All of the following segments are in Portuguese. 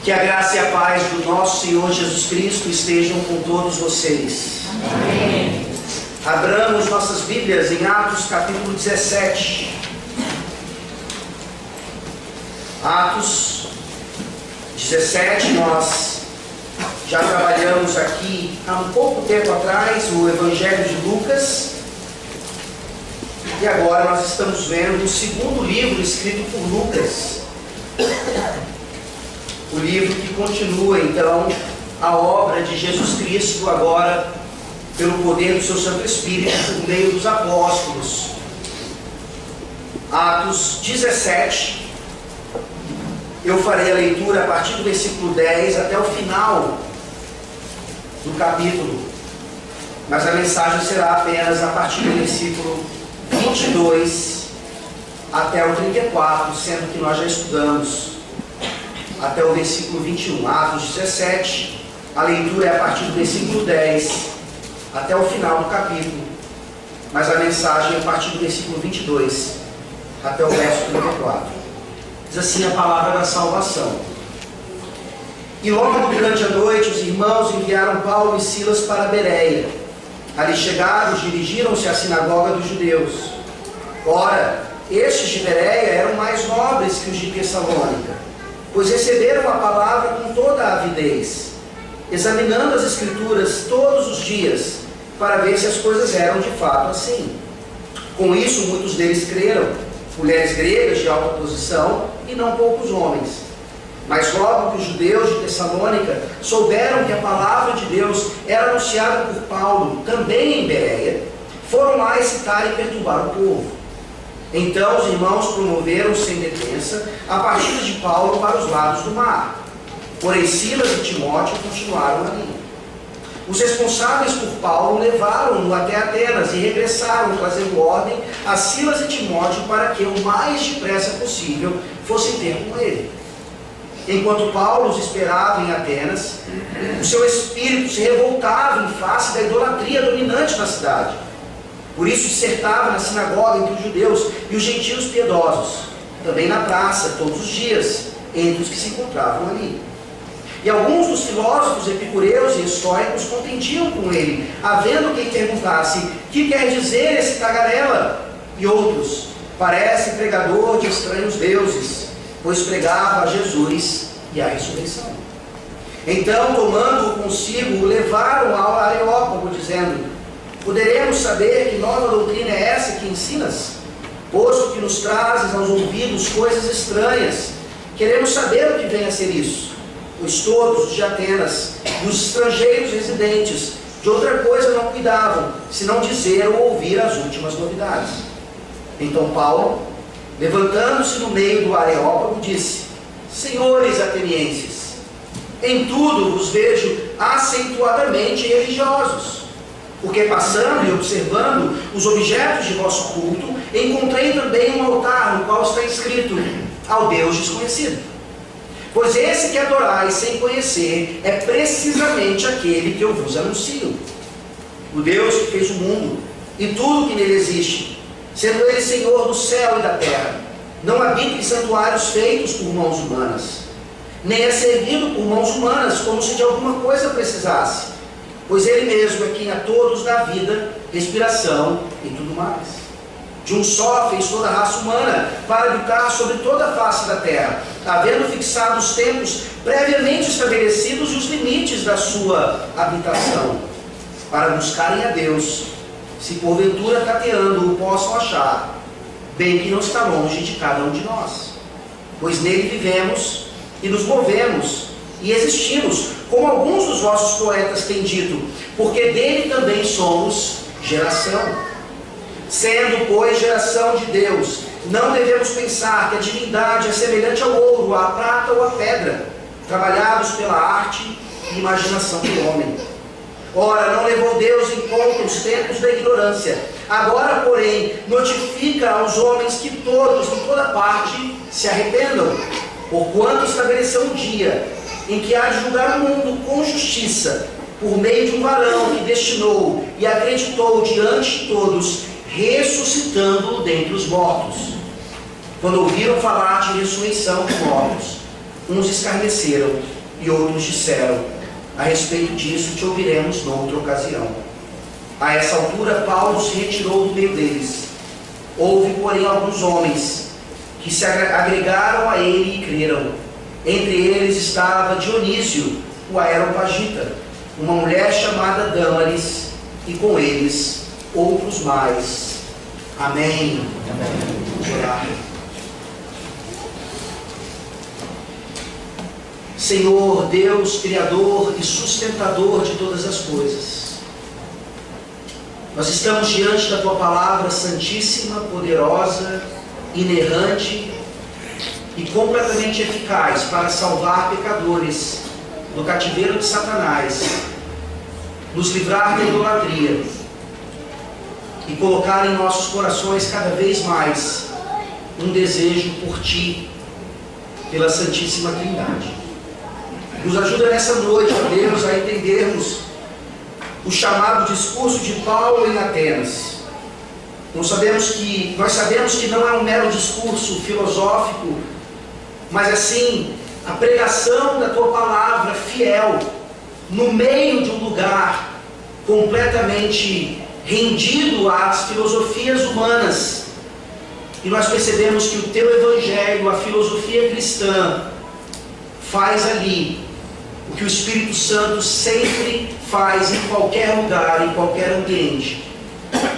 Que a graça e a paz do nosso Senhor Jesus Cristo estejam com todos vocês. Amém. Abramos nossas Bíblias em Atos capítulo 17. Atos 17, nós já trabalhamos aqui há um pouco tempo atrás o Evangelho de Lucas. E agora nós estamos vendo o segundo livro escrito por Lucas. O livro que continua, então, a obra de Jesus Cristo, agora, pelo poder do seu Santo Espírito, por meio dos apóstolos. Atos 17, eu farei a leitura a partir do versículo 10 até o final do capítulo, mas a mensagem será apenas a partir do versículo 22 até o 34, sendo que nós já estudamos até o versículo 21, Atos 17, a leitura é a partir do versículo 10 até o final do capítulo, mas a mensagem é a partir do versículo 22 até o verso 34. Diz assim a palavra da salvação. E logo durante a noite os irmãos enviaram Paulo e Silas para Bereia. Ali chegados, dirigiram-se à sinagoga dos judeus. Ora, estes de Bereia eram mais nobres que os de Tessalônica, pois receberam a palavra com toda a avidez, examinando as Escrituras todos os dias, para ver se as coisas eram de fato assim. Com isso, muitos deles creram, mulheres gregas de alta posição e não poucos homens. Mas logo que os judeus de Tessalônica souberam que a palavra de Deus era anunciada por Paulo, também em Bereia, foram lá excitar e perturbar o povo. Então os irmãos promoveram sem detença a partida de Paulo para os lados do mar. Porém Silas e Timóteo continuaram ali. Os responsáveis por Paulo levaram-no até Atenas e regressaram, trazendo ordem a Silas e Timóteo para que o mais depressa possível fossem ter com ele. Enquanto Paulo os esperava em Atenas, o seu espírito se revoltava em face da idolatria dominante na cidade. Por isso dissertava na sinagoga entre os judeus e os gentios piedosos, também na praça, todos os dias, entre os que se encontravam ali. E alguns dos filósofos epicureus e estoicos contendiam com ele, havendo quem perguntasse: que quer dizer esse tagarela? E outros: parece pregador de estranhos deuses, pois pregava a Jesus e a ressurreição. Então, tomando-o consigo, o levaram ao Areópago, dizendo: poderemos saber que nova doutrina é essa que ensinas? Posto que nos trazes aos ouvidos coisas estranhas, queremos saber o que vem a ser isso. Pois todos os de Atenas e os estrangeiros residentes de outra coisa não cuidavam, senão dizer ou ouvir as últimas novidades. Então Paulo, levantando-se no meio do Areópago, disse: senhores atenienses, em tudo vos vejo acentuadamente religiosos. Porque passando e observando os objetos de vosso culto, encontrei também um altar no qual está escrito: ao Deus desconhecido. Pois esse que adorais sem conhecer é precisamente aquele que eu vos anuncio. O Deus que fez o mundo e tudo que nele existe, sendo ele Senhor do céu e da terra, não habita em santuários feitos por mãos humanas, nem é servido por mãos humanas como se de alguma coisa precisasse, pois ele mesmo é quem a todos dá vida, respiração e tudo mais. De um só fez toda a raça humana para habitar sobre toda a face da terra, havendo fixado os tempos previamente estabelecidos e os limites da sua habitação, para buscarem a Deus, se porventura tateando o possam achar, bem que não está longe de cada um de nós. Pois nele vivemos e nos movemos e existimos, como alguns dos vossos poetas têm dito, porque dele também somos geração. Sendo, pois, geração de Deus, não devemos pensar que a divindade é semelhante ao ouro, à prata ou à pedra, trabalhados pela arte e imaginação do homem. Ora, não levou Deus em conta os tempos da ignorância. Agora, porém, notifica aos homens que todos, em toda parte, se arrependam, porquanto estabeleceu um dia em que há de julgar o mundo com justiça, por meio de um varão que destinou e acreditou diante de todos, ressuscitando-o dentre os mortos. Quando ouviram falar de ressurreição dos mortos, Uns escarneceram e outros disseram: a respeito disso te ouviremos noutra ocasião. A essa altura Paulo se retirou do meio deles. Houve, porém, alguns homens que se agregaram a ele e creram. Entre eles estava Dionísio, o Areopagita, uma mulher chamada Dâmaris, e com eles outros mais. Amém. Vamos orar. Senhor, Deus, Criador e sustentador de todas as coisas, nós estamos diante da Tua Palavra santíssima, poderosa, inerrante e completamente eficaz para salvar pecadores do cativeiro de Satanás, nos livrar da idolatria e colocar em nossos corações cada vez mais um desejo por Ti, pela Santíssima Trindade. Nos ajuda nessa noite, ó Deus, a entendermos o chamado discurso de Paulo em Atenas. Nós sabemos que não é um mero discurso filosófico, mas assim, a pregação da Tua Palavra fiel, no meio de um lugar completamente rendido às filosofias humanas. E nós percebemos que o Teu Evangelho, a filosofia cristã, faz ali o que o Espírito Santo sempre faz em qualquer lugar, em qualquer ambiente.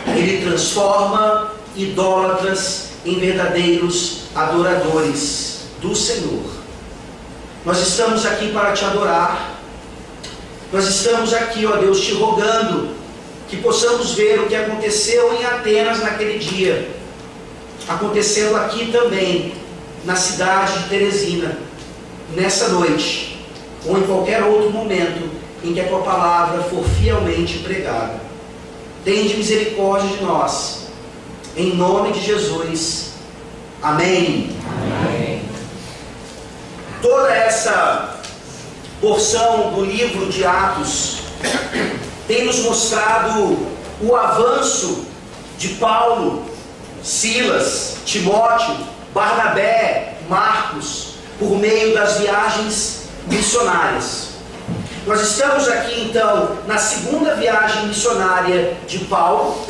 Ele transforma idólatras em verdadeiros adoradores do Senhor. Nós estamos aqui para Te adorar. Nós estamos aqui, ó Deus, Te rogando que possamos ver o que aconteceu em Atenas naquele dia, acontecendo aqui também, na cidade de Teresina, nessa noite, ou em qualquer outro momento em que a Tua Palavra for fielmente pregada. Tende misericórdia de nós, em nome de Jesus. Amém. Amém. Toda essa porção do livro de Atos tem nos mostrado o avanço de Paulo, Silas, Timóteo, Barnabé, Marcos, por meio das viagens missionárias. Nós estamos aqui então na segunda viagem missionária de Paulo,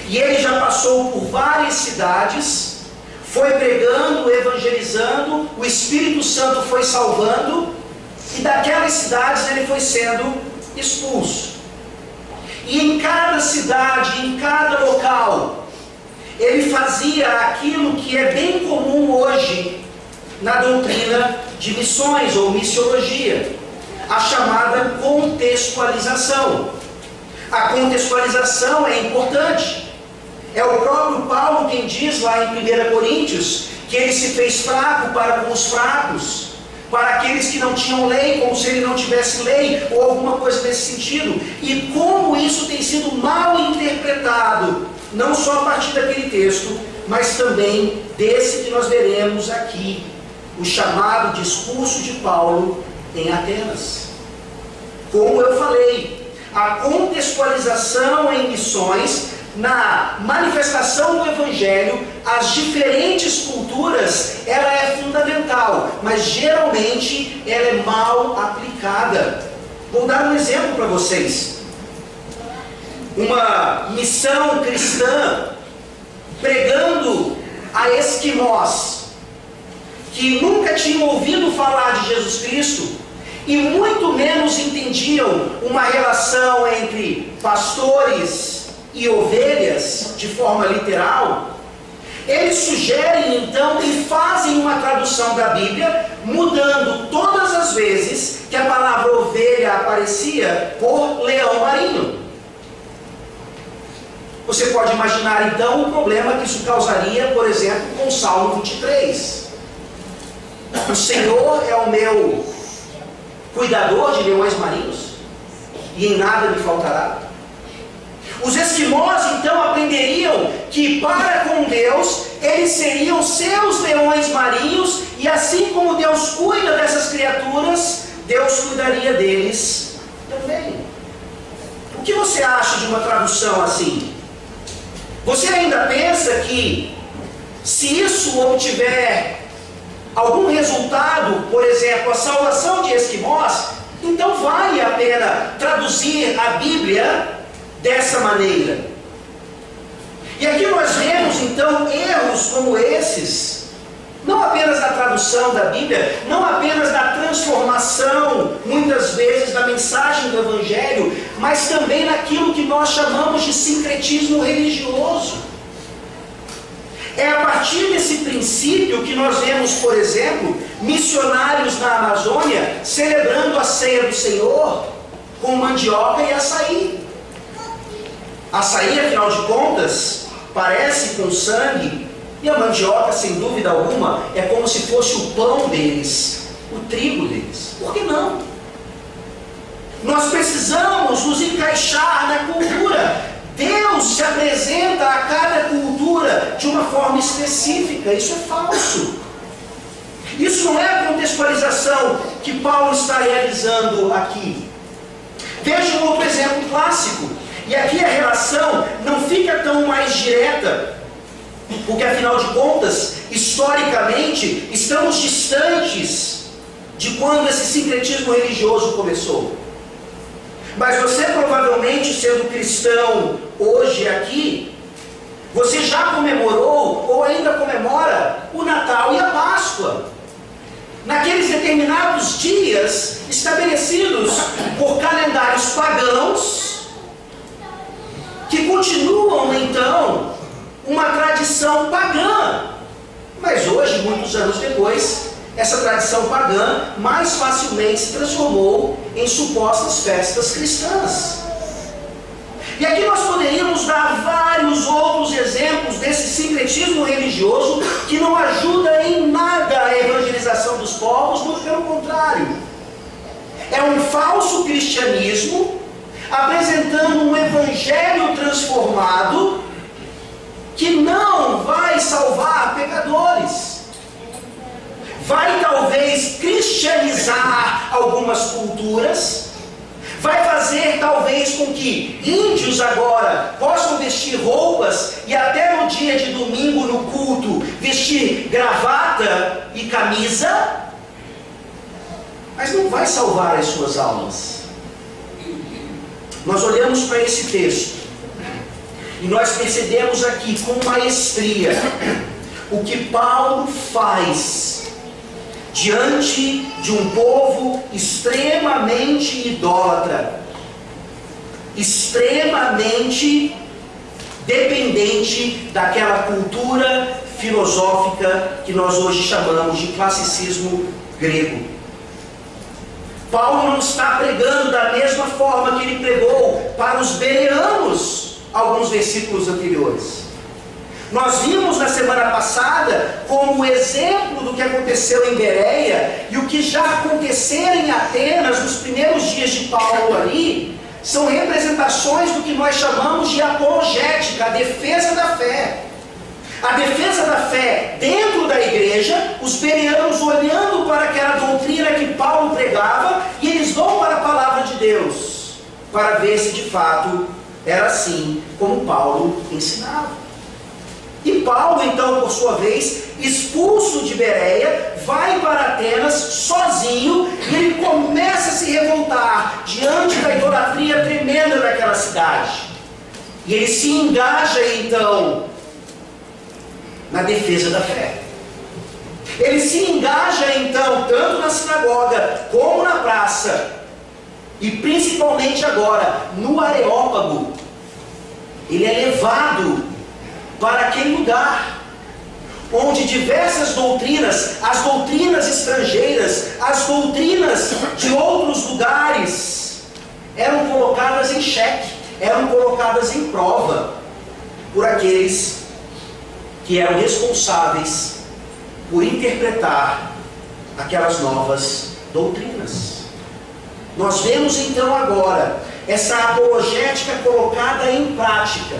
e ele já passou por várias cidades, foi pregando, evangelizando, o Espírito Santo foi salvando, e daquelas cidades ele foi sendo expulso. E em cada cidade, em cada local, ele fazia aquilo que é bem comum hoje na doutrina de missões ou missiologia, a chamada contextualização. A contextualização é importante. É o próprio Paulo quem diz lá em 1 Coríntios que ele se fez fraco para com os fracos, para aqueles que não tinham lei, como se ele não tivesse lei, ou alguma coisa nesse sentido. E como isso tem sido mal interpretado, não só a partir daquele texto, mas também desse que nós veremos aqui, o chamado discurso de Paulo em Atenas. Como eu falei, a contextualização em missões, na manifestação do Evangelho, às diferentes culturas, ela é fundamental, mas geralmente ela é mal aplicada. Vou dar um exemplo para vocês. Uma missão cristã pregando a esquimós, que nunca tinham ouvido falar de Jesus Cristo e muito menos entendiam uma relação entre pastores e ovelhas de forma literal. Eles sugerem então e fazem uma tradução da Bíblia, mudando todas as vezes que a palavra ovelha aparecia por leão marinho. Você pode imaginar então o problema que isso causaria, por exemplo, com o Salmo 23. O Senhor é o meu cuidador de leões marinhos, e em nada me faltará. Os esquimós então aprenderiam que para com Deus eles seriam seus leões marinhos, e assim como Deus cuida dessas criaturas, Deus cuidaria deles também. O que você acha de uma tradução assim? Você ainda pensa que, se isso obtiver algum resultado, por exemplo, a salvação de esquimós, então vale a pena traduzir a Bíblia dessa maneira. E aqui nós vemos então erros como esses, não apenas na tradução da Bíblia, não apenas na transformação, muitas vezes, da mensagem do Evangelho, mas também naquilo que nós chamamos de sincretismo religioso. É a partir desse princípio que nós vemos, por exemplo, missionários na Amazônia celebrando a ceia do Senhor com mandioca e açaí. Açaí, afinal de contas, parece com sangue, e a mandioca, sem dúvida alguma, é como se fosse o pão deles, o trigo deles. Por que não? Nós precisamos nos encaixar na cultura. Deus se apresenta a cada cultura de uma forma específica. Isso é falso. Isso não é a contextualização que Paulo está realizando aqui. Veja um outro exemplo clássico. E aqui a relação não fica tão mais direta, porque afinal de contas, historicamente, estamos distantes de quando esse sincretismo religioso começou. Mas você provavelmente, sendo cristão hoje aqui, você já comemorou ou ainda comemora o Natal e a Páscoa. Naqueles determinados dias estabelecidos por calendários pagãos, que continuam então uma tradição pagã. Mas hoje, muitos anos depois, essa tradição pagã mais facilmente se transformou em supostas festas cristãs. E aqui nós poderíamos dar vários outros exemplos desse sincretismo religioso que não ajuda em nada a evangelização dos povos, muito pelo contrário. É um falso cristianismo apresentando um evangelho transformado que não vai salvar pecadores. Vai talvez cristianizar algumas culturas, vai fazer talvez com que índios agora possam vestir roupas e até no dia de domingo no culto vestir gravata e camisa, mas não vai salvar as suas almas. Nós olhamos para esse texto e nós percebemos aqui com maestria o que Paulo faz diante de um povo extremamente idólatra, extremamente dependente daquela cultura filosófica que nós hoje chamamos de classicismo grego. Paulo não está pregando da mesma forma que ele pregou para os bereanos alguns versículos anteriores. Nós vimos na semana passada como exemplo do que aconteceu em Bereia e o que já aconteceu em Atenas nos primeiros dias de Paulo ali, são representações do que nós chamamos de apologética, a defesa da fé. A defesa da fé dentro da igreja, os bereanos olhando para aquela doutrina que Paulo pregava, e eles vão para a palavra de Deus, para ver se de fato era assim como Paulo ensinava. E Paulo, então, por sua vez, expulso de Bereia, vai para Atenas sozinho, e ele começa a se revoltar diante da idolatria tremenda daquela cidade. E ele se engaja, então, na defesa da fé. Ele se engaja, então, tanto na sinagoga, como na praça, e principalmente agora, no Areópago. Ele é levado para aquele lugar, onde diversas doutrinas, as doutrinas estrangeiras, as doutrinas de outros lugares, eram colocadas em xeque, eram colocadas em prova, por aqueles que eram responsáveis por interpretar aquelas novas doutrinas. Nós vemos então agora essa apologética colocada em prática,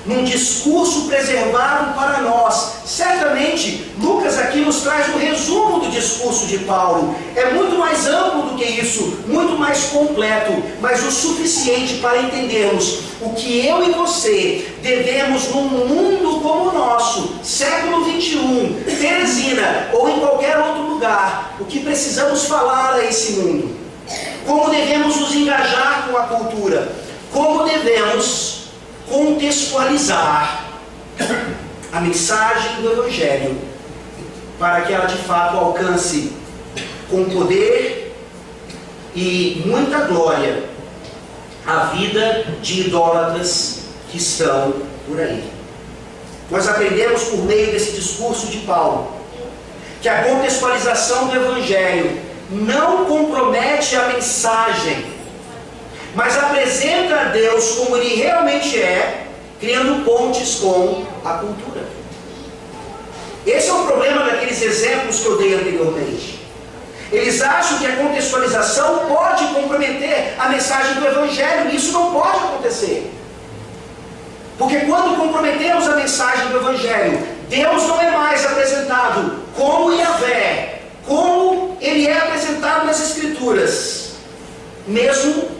num discurso preservado para nós. Certamente, Lucas aqui nos traz um resumo do discurso de Paulo. É muito mais amplo do que que isso, muito mais completo, mas o suficiente para entendermos o que eu e você devemos num mundo como o nosso, século 21, Teresina ou em qualquer outro lugar, o que precisamos falar a esse mundo, como devemos nos engajar com a cultura, como devemos contextualizar a mensagem do Evangelho para que ela de fato alcance com poder e muita glória a vida de idólatras que estão por aí. Nós aprendemos por meio desse discurso de Paulo que a contextualização do Evangelho não compromete a mensagem, mas apresenta a Deus como Ele realmente é, criando pontes com a cultura. Esse é o problema daqueles exemplos que eu dei anteriormente. Eles acham que a contextualização pode comprometer a mensagem do Evangelho, e isso não pode acontecer. Porque quando comprometemos a mensagem do Evangelho, Deus não é mais apresentado como Yahvé, como Ele é apresentado nas Escrituras, mesmo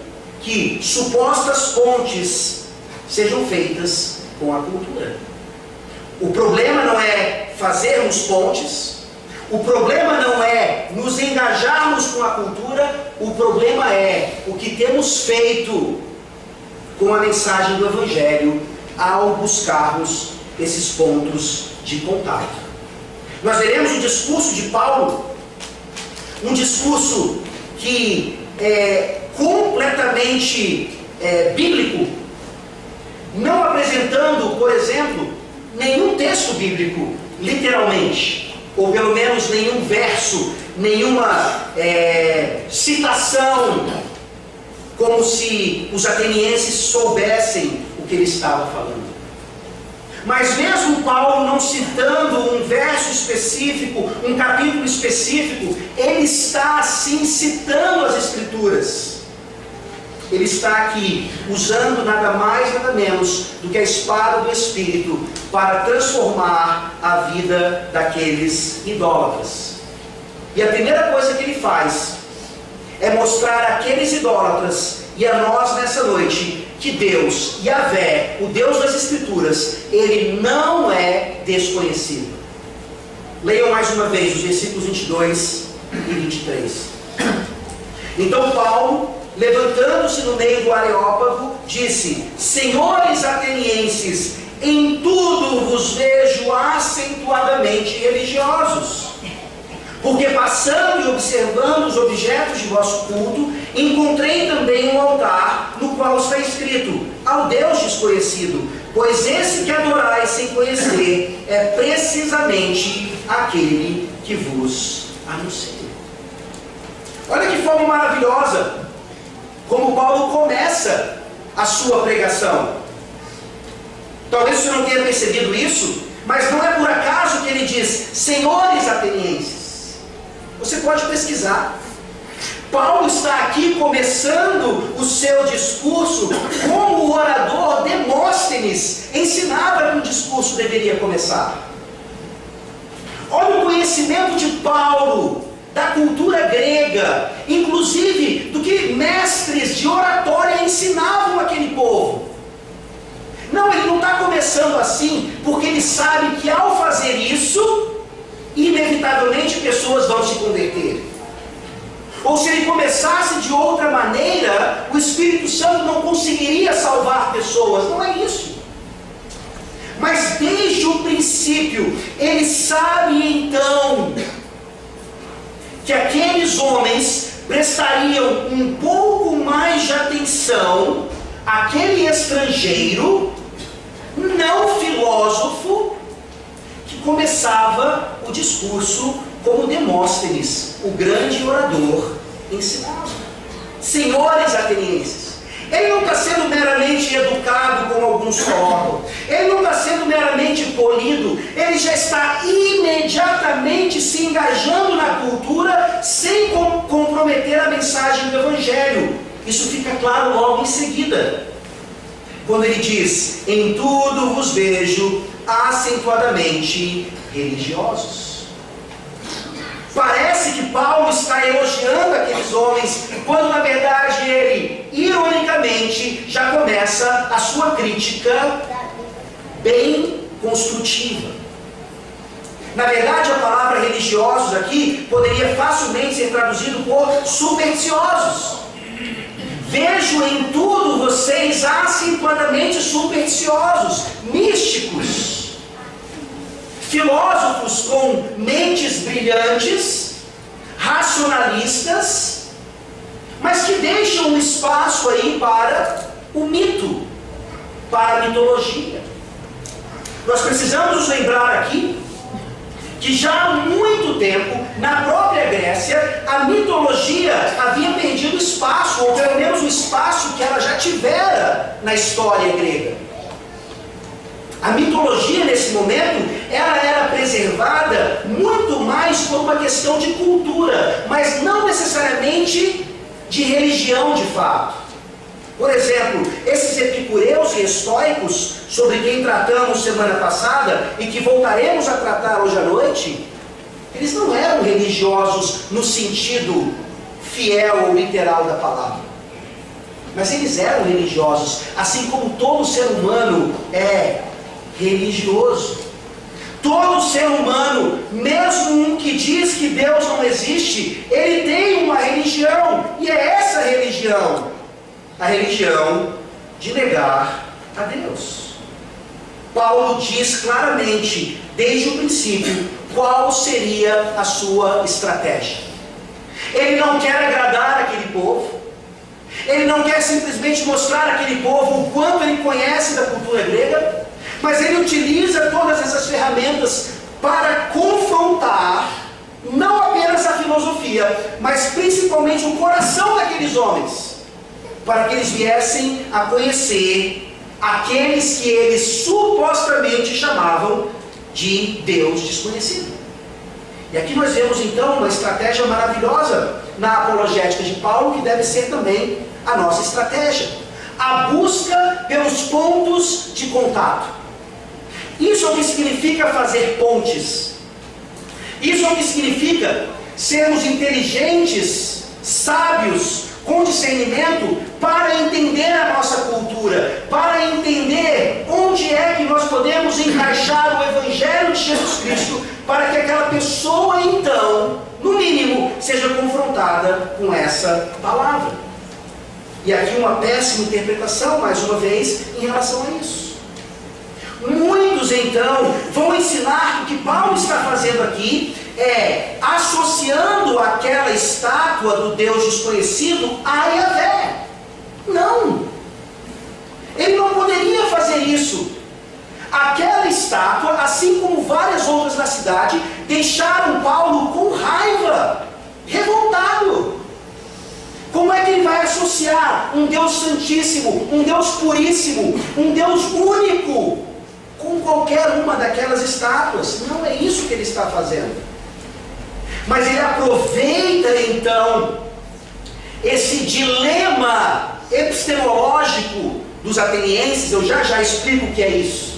que supostas pontes sejam feitas com a cultura. O problema não é fazermos pontes, o problema não é nos engajarmos com a cultura, o problema é o que temos feito com a mensagem do Evangelho ao buscarmos esses pontos de contato. Nós veremos o discurso de Paulo, um discurso que é completamente bíblico, não apresentando, por exemplo, nenhum texto bíblico, literalmente, ou pelo menos nenhum verso, nenhuma citação, como se os atenienses soubessem o que ele estava falando. Mas mesmo Paulo não citando um verso específico, um capítulo específico, ele está assim citando as Escrituras. Ele está aqui usando nada mais, nada menos do que a espada do Espírito para transformar a vida daqueles idólatras. E a primeira coisa que ele faz é mostrar àqueles idólatras e a nós nessa noite que Deus, Yahvé, o Deus das Escrituras, Ele não é desconhecido. Leiam mais uma vez os versículos 22 e 23. Então Paulo, levantando-se no meio do Areópago, disse: Senhores atenienses, em tudo vos vejo acentuadamente religiosos, porque passando e observando os objetos de vosso culto, encontrei também um altar, no qual está escrito: ao Deus desconhecido, pois esse que adorais sem conhecer é precisamente aquele que vos anuncia. Olha que forma maravilhosa como Paulo começa a sua pregação. Talvez você não tenha percebido isso, mas não é por acaso que ele diz: Senhores atenienses. Você pode pesquisar. Paulo está aqui começando o seu discurso como o orador Demóstenes ensinava que um discurso deveria começar. Olha o conhecimento de Paulo da cultura grega, inclusive do que mestres de oratória ensinavam aquele povo. Não, ele não está começando assim porque ele sabe que ao fazer isso, inevitavelmente pessoas vão se converter. Ou se ele começasse de outra maneira, o Espírito Santo não conseguiria salvar pessoas. Não é isso. Mas desde o princípio, ele sabe então que aqueles homens prestariam um pouco mais de atenção àquele estrangeiro, não filósofo, que começava o discurso como Demóstenes, o grande orador, ensinava. Senhores atenienses, ele não está sendo meramente educado, como alguns colocam, ele não está sendo meramente polido, ele já está imediatamente se engajando na cultura, sem comprometer a mensagem do Evangelho. Isso fica claro logo em seguida, quando ele diz: em tudo vos vejo acentuadamente religiosos. Parece que Paulo está elogiando aqueles homens, quando na verdade ele, ironicamente, já começa a sua crítica bem construtiva. Na verdade, a palavra religiosos aqui poderia facilmente ser traduzido por supersticiosos. Vejo em tudo vocês acentuadamente supersticiosos, místicos, filósofos com mentes brilhantes, racionalistas, mas que deixam um espaço aí para o mito, para a mitologia. Nós precisamos nos lembrar aqui que já há muito tempo, na própria Grécia, a mitologia havia perdido espaço, ou pelo menos o espaço que ela já tivera na história grega. A mitologia, nesse momento, ela era preservada muito mais por uma questão de cultura, mas não necessariamente de religião de fato. Por exemplo, esses epicureus e estoicos, sobre quem tratamos semana passada e que voltaremos a tratar hoje à noite, eles não eram religiosos no sentido fiel ou literal da palavra. Mas eles eram religiosos, assim como todo ser humano é religioso. Todo ser humano, mesmo um que diz que Deus não existe, ele tem uma religião, e é essa religião, a religião de negar a Deus. Paulo diz claramente, desde o princípio, qual seria a sua estratégia. Ele não quer agradar aquele povo, ele não quer simplesmente mostrar àquele povo o quanto ele conhece da cultura grega, mas ele utiliza todas essas ferramentas para confrontar não apenas a filosofia, mas principalmente o coração daqueles homens, para que eles viessem a conhecer aqueles que eles supostamente chamavam de Deus desconhecido. E aqui nós vemos então uma estratégia maravilhosa na apologética de Paulo, que deve ser também a nossa estratégia: a busca pelos pontos de contato. Isso é o que significa fazer pontes. Isso é o que significa sermos inteligentes, sábios, com discernimento, para entender a nossa cultura, para entender onde é que nós podemos encaixar o Evangelho de Jesus Cristo, para que aquela pessoa então, no mínimo, seja confrontada com essa palavra. E aqui uma péssima interpretação, mais uma vez, em relação a isso. Muitos então vão ensinar que o que Paulo está fazendo aqui é associando aquela estátua do Deus desconhecido a Yahvé. Não! Ele não poderia fazer isso. Aquela estátua, assim como várias outras na cidade, deixaram Paulo com raiva, revoltado. Como é que ele vai associar um Deus santíssimo, um Deus puríssimo, um Deus único com qualquer uma daquelas estátuas? Não é isso que ele está fazendo. Mas ele aproveita então esse dilema epistemológico dos atenienses. Eu já explico o que é isso.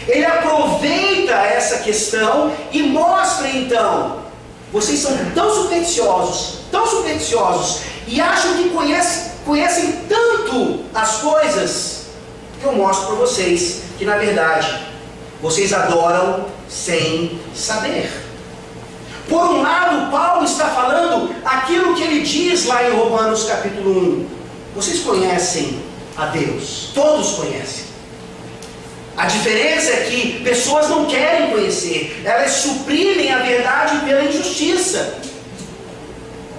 Ele aproveita essa questão e mostra então: vocês são tão supersticiosos e acham que conhecem tanto as coisas, que eu mostro para vocês que na verdade vocês adoram sem saber. Por um lado, Paulo está falando aquilo que ele diz lá em Romanos capítulo 1. Vocês conhecem a Deus, todos conhecem. A diferença é que pessoas não querem conhecer, elas suprimem a verdade pela injustiça.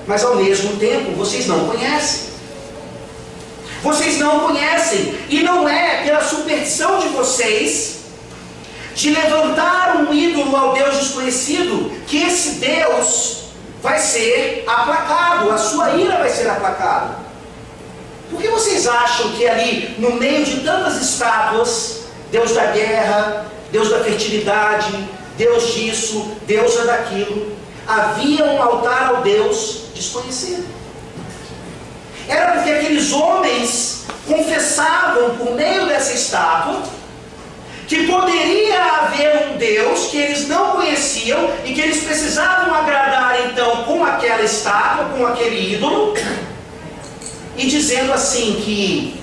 Mas ao mesmo tempo, vocês não conhecem. Vocês não conhecem, e não é pela superstição de vocês de levantar um ídolo ao Deus desconhecido que esse Deus vai ser aplacado, a sua ira vai ser aplacada. Por que vocês acham que ali, no meio de tantas estátuas, Deus da guerra, Deus da fertilidade, Deus disso, Deus daquilo, havia um altar ao Deus desconhecido? Era porque aqueles homens confessavam por meio dessa estátua que poderia haver um Deus que eles não conheciam e que eles precisavam agradar então com aquela estátua, com aquele ídolo, e dizendo assim que,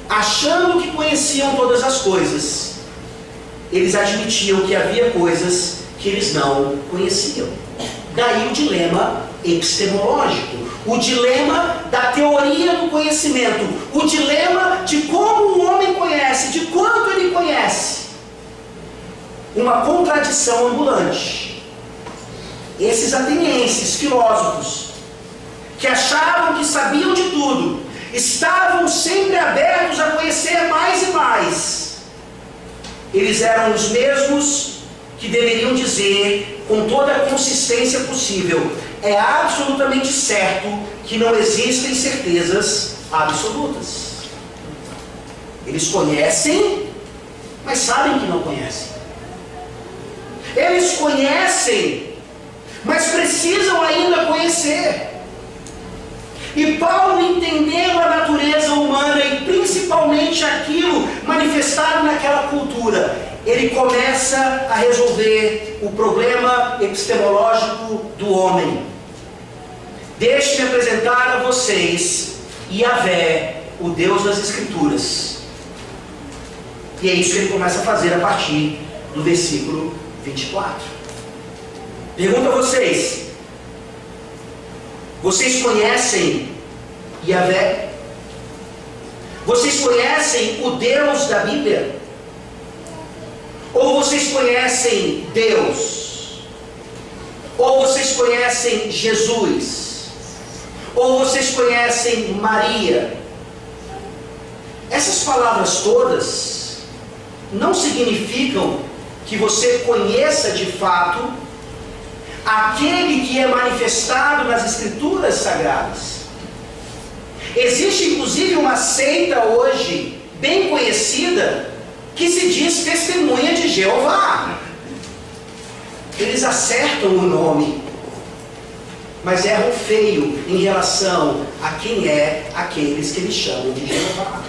achando que conheciam todas as coisas, eles admitiam que havia coisas que eles não conheciam. Daí o dilema epistemológico, o dilema da teoria do conhecimento, o dilema de como um homem conhece, de quanto ele conhece. Uma contradição ambulante. Esses atenienses, filósofos, que achavam que sabiam de tudo, estavam sempre abertos a conhecer mais e mais. Eles eram os mesmos que deveriam dizer, com toda a consistência possível, é absolutamente certo que não existem certezas absolutas. Eles conhecem, mas sabem que não conhecem. Eles conhecem, mas precisam ainda conhecer. E Paulo, entendendo a natureza humana e principalmente aquilo manifestado naquela cultura, ele começa a resolver o problema epistemológico do homem. Deixe-me apresentar a vocês Yahvé, o Deus das Escrituras. E é isso que ele começa a fazer a partir do versículo 24. Pergunto a vocês: vocês conhecem Yahvé? Vocês conhecem o Deus da Bíblia? Ou vocês conhecem Deus? Ou vocês conhecem Jesus? Ou vocês conhecem Maria? Essas palavras todas não significam que você conheça de fato aquele que é manifestado nas Escrituras Sagradas. Existe inclusive uma seita hoje, bem conhecida, que se diz Testemunha de Jeová. Eles acertam o nome, mas erram feio em relação a quem é aqueles que eles chamam de Jeová.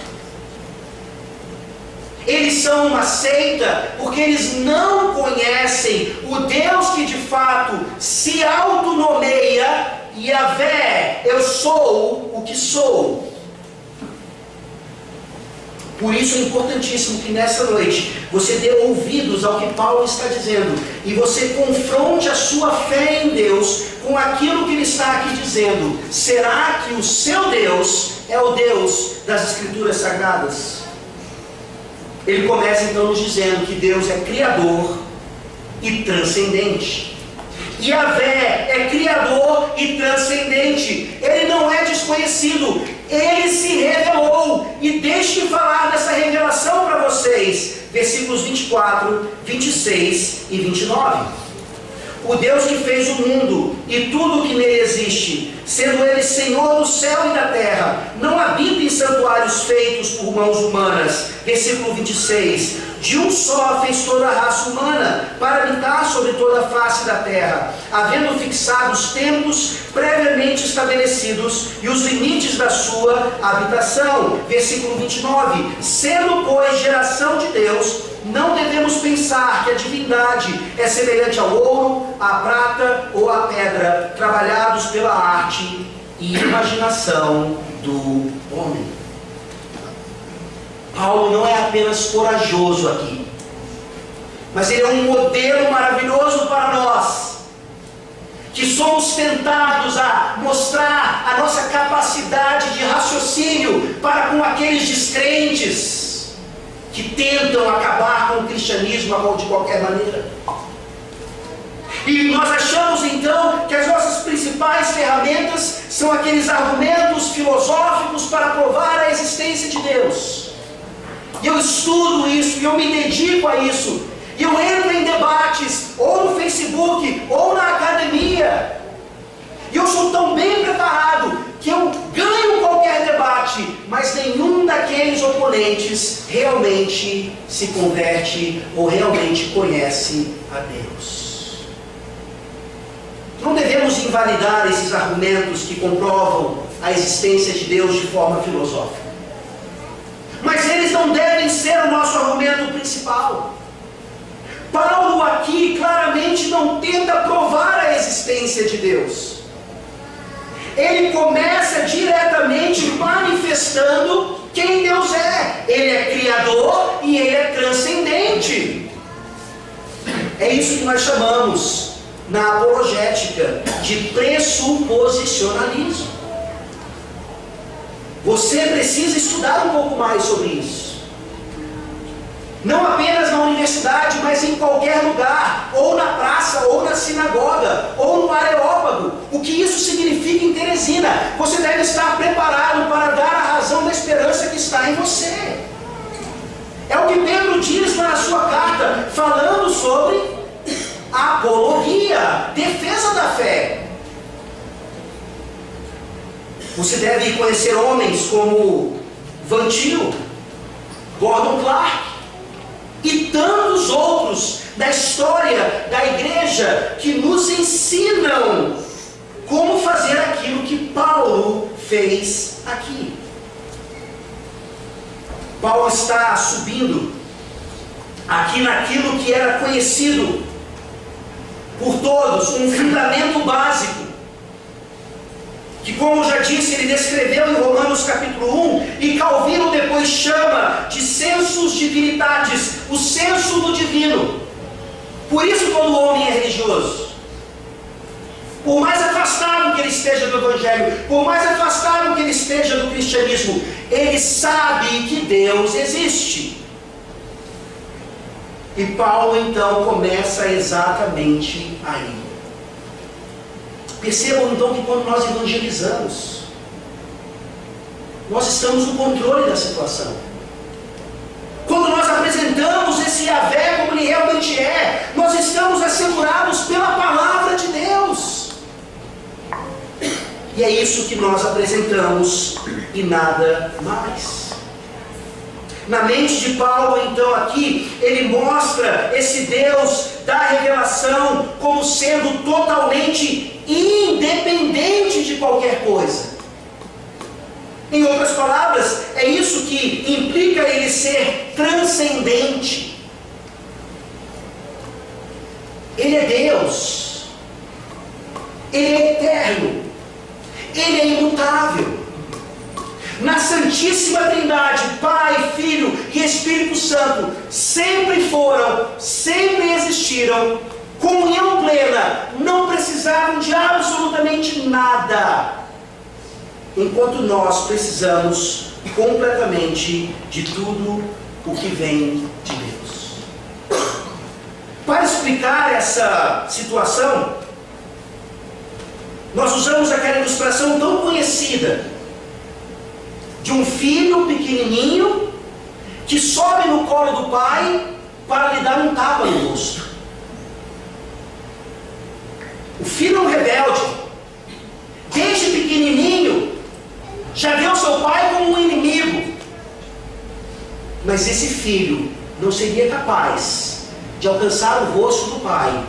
Eles são uma seita porque eles não conhecem o Deus que de fato se autonomeia Yahvé, eu sou o que sou. Por isso é importantíssimo que nessa noite você dê ouvidos ao que Paulo está dizendo e você confronte a sua fé em Deus com aquilo que ele está aqui dizendo. Será que o seu Deus é o Deus das Escrituras Sagradas? Ele começa então nos dizendo que Deus é criador e transcendente. Yahvé é criador e transcendente. Ele não é desconhecido. Ele se revelou. E deixe-me falar dessa revelação para vocês. Versículos 24, 26 e 29. O Deus que fez o mundo e tudo o que nele existe, sendo ele Senhor do céu e da terra, não habita em santuários feitos por mãos humanas. Versículo 26. De um só fez toda a raça humana, para habitar sobre toda a face da terra, havendo fixado os tempos previamente estabelecidos e os limites da sua habitação. Versículo 29. Sendo, pois, geração de Deus, não devemos pensar que a divindade é semelhante ao ouro, à prata ou à pedra, trabalhados pela arte e imaginação do homem. Paulo não é apenas corajoso aqui, mas ele é um modelo maravilhoso para nós, que somos tentados a mostrar a nossa capacidade de raciocínio para com aqueles descrentes que tentam acabar com o cristianismo de qualquer maneira. E nós achamos então que as nossas principais ferramentas são aqueles argumentos filosóficos para provar a existência de Deus. E eu estudo isso, e eu me dedico a isso, e eu entro em debates, ou no Facebook, ou na academia, e eu sou tão bem preparado, que eu ganho qualquer debate, mas nenhum daqueles oponentes realmente se converte, ou realmente conhece a Deus. Não devemos invalidar esses argumentos que comprovam a existência de Deus de forma filosófica. mas eles não devem ser o nosso argumento principal. Paulo aqui claramente não tenta provar a existência de Deus. Ele começa diretamente manifestando quem Deus é. Ele é criador e ele é transcendente. É isso que nós chamamos na apologética de pressuposicionalismo. Você precisa estudar um pouco mais sobre isso. Não apenas na universidade, mas em qualquer lugar, ou na praça, ou na sinagoga, ou no Areópago. O que isso significa em Teresina? Você deve estar preparado para dar a razão da esperança que está em você. É o que Pedro diz lá na sua carta, falando sobre apologia, defesa da fé. Você deve conhecer homens como Van Til, Gordon Clark, e tantos outros da história da igreja que nos ensinam como fazer aquilo que Paulo fez aqui. Paulo está subindo aqui naquilo que era conhecido por todos, um fundamento básico, que, como já disse, ele descreveu em Romanos capítulo 1, e Calvino depois chama de sensus divinitatis, o senso do divino. Por isso todo homem é religioso. Por mais afastado que ele esteja do Evangelho, por mais afastado que ele esteja do cristianismo, ele sabe que Deus existe. E Paulo então começa exatamente aí. Percebam então que quando nós evangelizamos, nós estamos no controle da situação. Quando nós apresentamos esse Yahvé como ele realmente é, nós estamos assegurados pela palavra de Deus. E é isso que nós apresentamos e nada mais. Na mente de Paulo, então, aqui, ele mostra esse Deus da revelação como sendo totalmente independente de qualquer coisa. Em outras palavras, é isso que implica ele ser transcendente. Ele é Deus. Ele é eterno. Ele é imutável. Na Santíssima Trindade, Pai, Filho e Espírito Santo, sempre foram, sempre existiram, comunhão plena, não precisavam de absolutamente nada, enquanto nós precisamos completamente de tudo o que vem de Deus. Para explicar essa situação, nós usamos aquela ilustração tão conhecida de um filho pequenininho que sobe no colo do pai para lhe dar um tapa no rosto. O filho é um rebelde. Desde pequenininho já vê o seu pai como um inimigo. Mas esse filho não seria capaz de alcançar o rosto do pai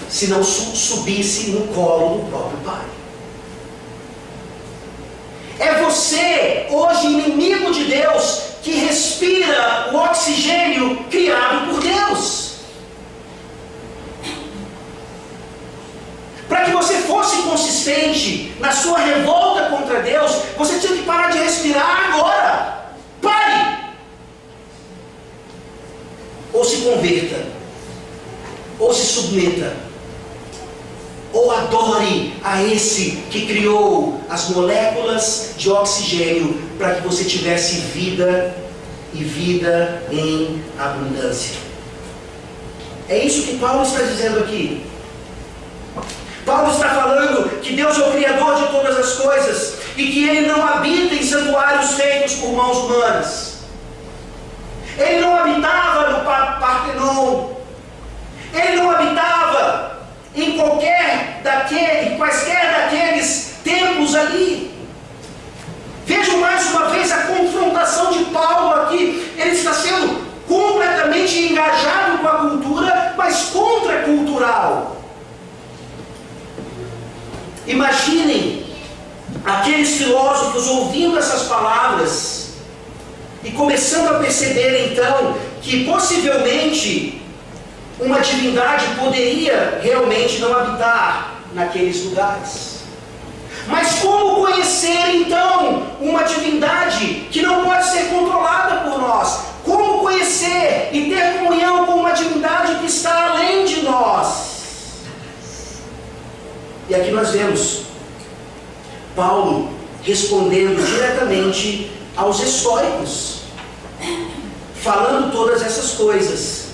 se não subisse no colo do próprio pai. É você, hoje inimigo de Deus, que respira o oxigênio criado por Deus. Para que você fosse consistente na sua revolta contra Deus, você tinha que parar de respirar agora. Pare! Ou se converta, ou se submeta, ou adore a esse que criou as moléculas de oxigênio para que você tivesse vida e vida em abundância. É isso que Paulo está dizendo aqui. Paulo está falando que Deus é o Criador de todas as coisas e que Ele não habita em santuários feitos por mãos humanas. Ele não habitava no Partenon. Ele não habitava em quaisquer daqueles templos ali. Vejam mais uma vez a confrontação de Paulo aqui. Ele está sendo completamente engajado com a cultura, mas contracultural. Imaginem aqueles filósofos ouvindo essas palavras e começando a perceber então que possivelmente uma divindade poderia realmente não habitar naqueles lugares. Mas como conhecer então uma divindade que não pode ser controlada por nós? Como conhecer e ter comunhão com uma divindade que está além de nós? E aqui nós vemos Paulo respondendo diretamente aos estoicos, falando todas essas coisas.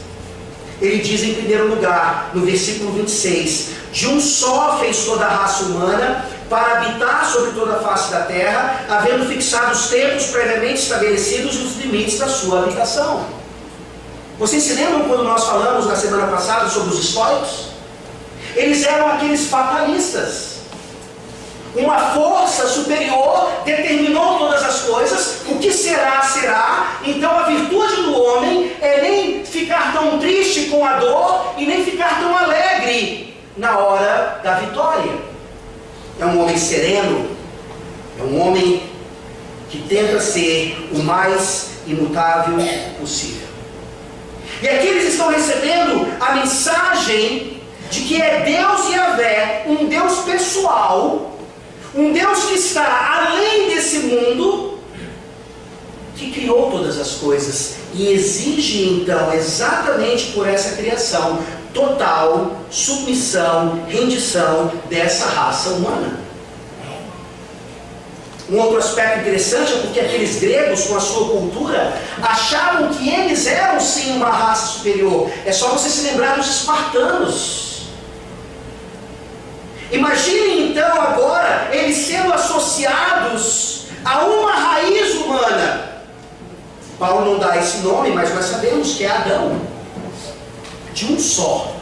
Ele diz em primeiro lugar, no versículo 26, de um só fez toda a raça humana, para habitar sobre toda a face da terra, havendo fixado os tempos previamente estabelecidos e os limites da sua habitação. Vocês se lembram quando nós falamos na semana passada sobre os estoicos? Eles eram aqueles fatalistas. Uma força superior determinou todas as coisas, o que será, será. Então a virtude do homem é nem ficar tão triste com a dor e nem ficar tão alegre na hora da vitória. É um homem sereno, é um homem que tenta ser o mais imutável possível. E aqui eles estão recebendo a mensagem de que é Deus Yahvé, um Deus pessoal, um Deus que está além desse mundo, que criou todas as coisas e exige então, exatamente por essa criação, total submissão, rendição dessa raça humana. Um outro aspecto interessante é porque aqueles gregos, com a sua cultura, achavam que eles eram sim uma raça superior. É só você se lembrar dos espartanos. Imaginem então agora eles sendo associados a uma raiz humana. Paulo não dá esse nome, mas nós sabemos que é Adão. De um só,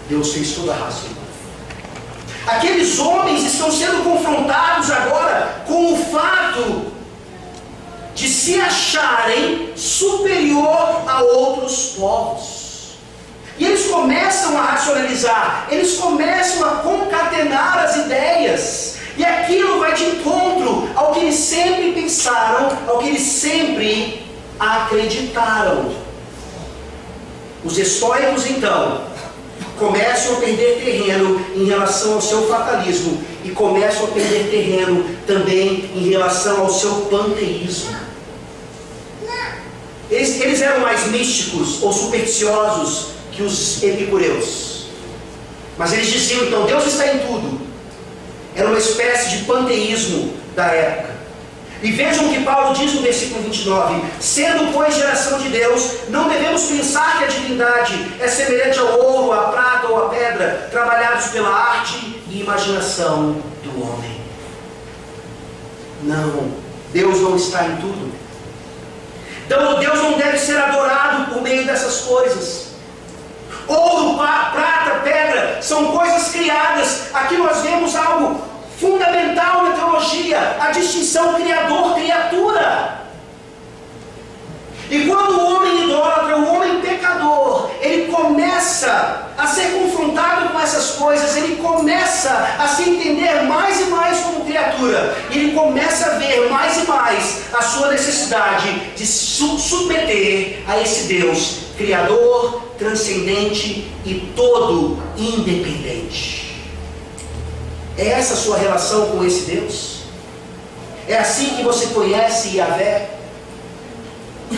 Deus fez toda a raça humana. Aqueles homens estão sendo confrontados agora com o fato de se acharem superior a outros povos. E eles começam a racionalizar, eles começam a concatenar as ideias, e aquilo vai de encontro ao que eles sempre pensaram, ao que eles sempre acreditaram. Os estoicos, então, começam a perder terreno em relação ao seu fatalismo e começam a perder terreno também em relação ao seu panteísmo. Eles eram mais místicos ou supersticiosos que os epicureus. Mas eles diziam, então, Deus está em tudo. Era uma espécie de panteísmo da época. E vejam o que Paulo diz no versículo 29. Sendo, pois, geração de Deus, não devemos pensar que a divindade é semelhante ao ouro, à prata ou à pedra, trabalhados pela arte e imaginação do homem. Não, Deus não está em tudo. Então, Deus não deve ser adorado por meio dessas coisas. Ouro, prata, pedra, são coisas criadas. Aqui nós vemos algo fundamental na teologia, a distinção criador-criatura. E quando o homem idólatra, o homem pecador, ele começa a ser confrontado com essas coisas, ele começa a se entender mais e mais como criatura, e ele começa a ver mais e mais a sua necessidade de se submeter a esse Deus criador, transcendente e todo independente. É essa a sua relação com esse Deus? É assim que você conhece Yahvé?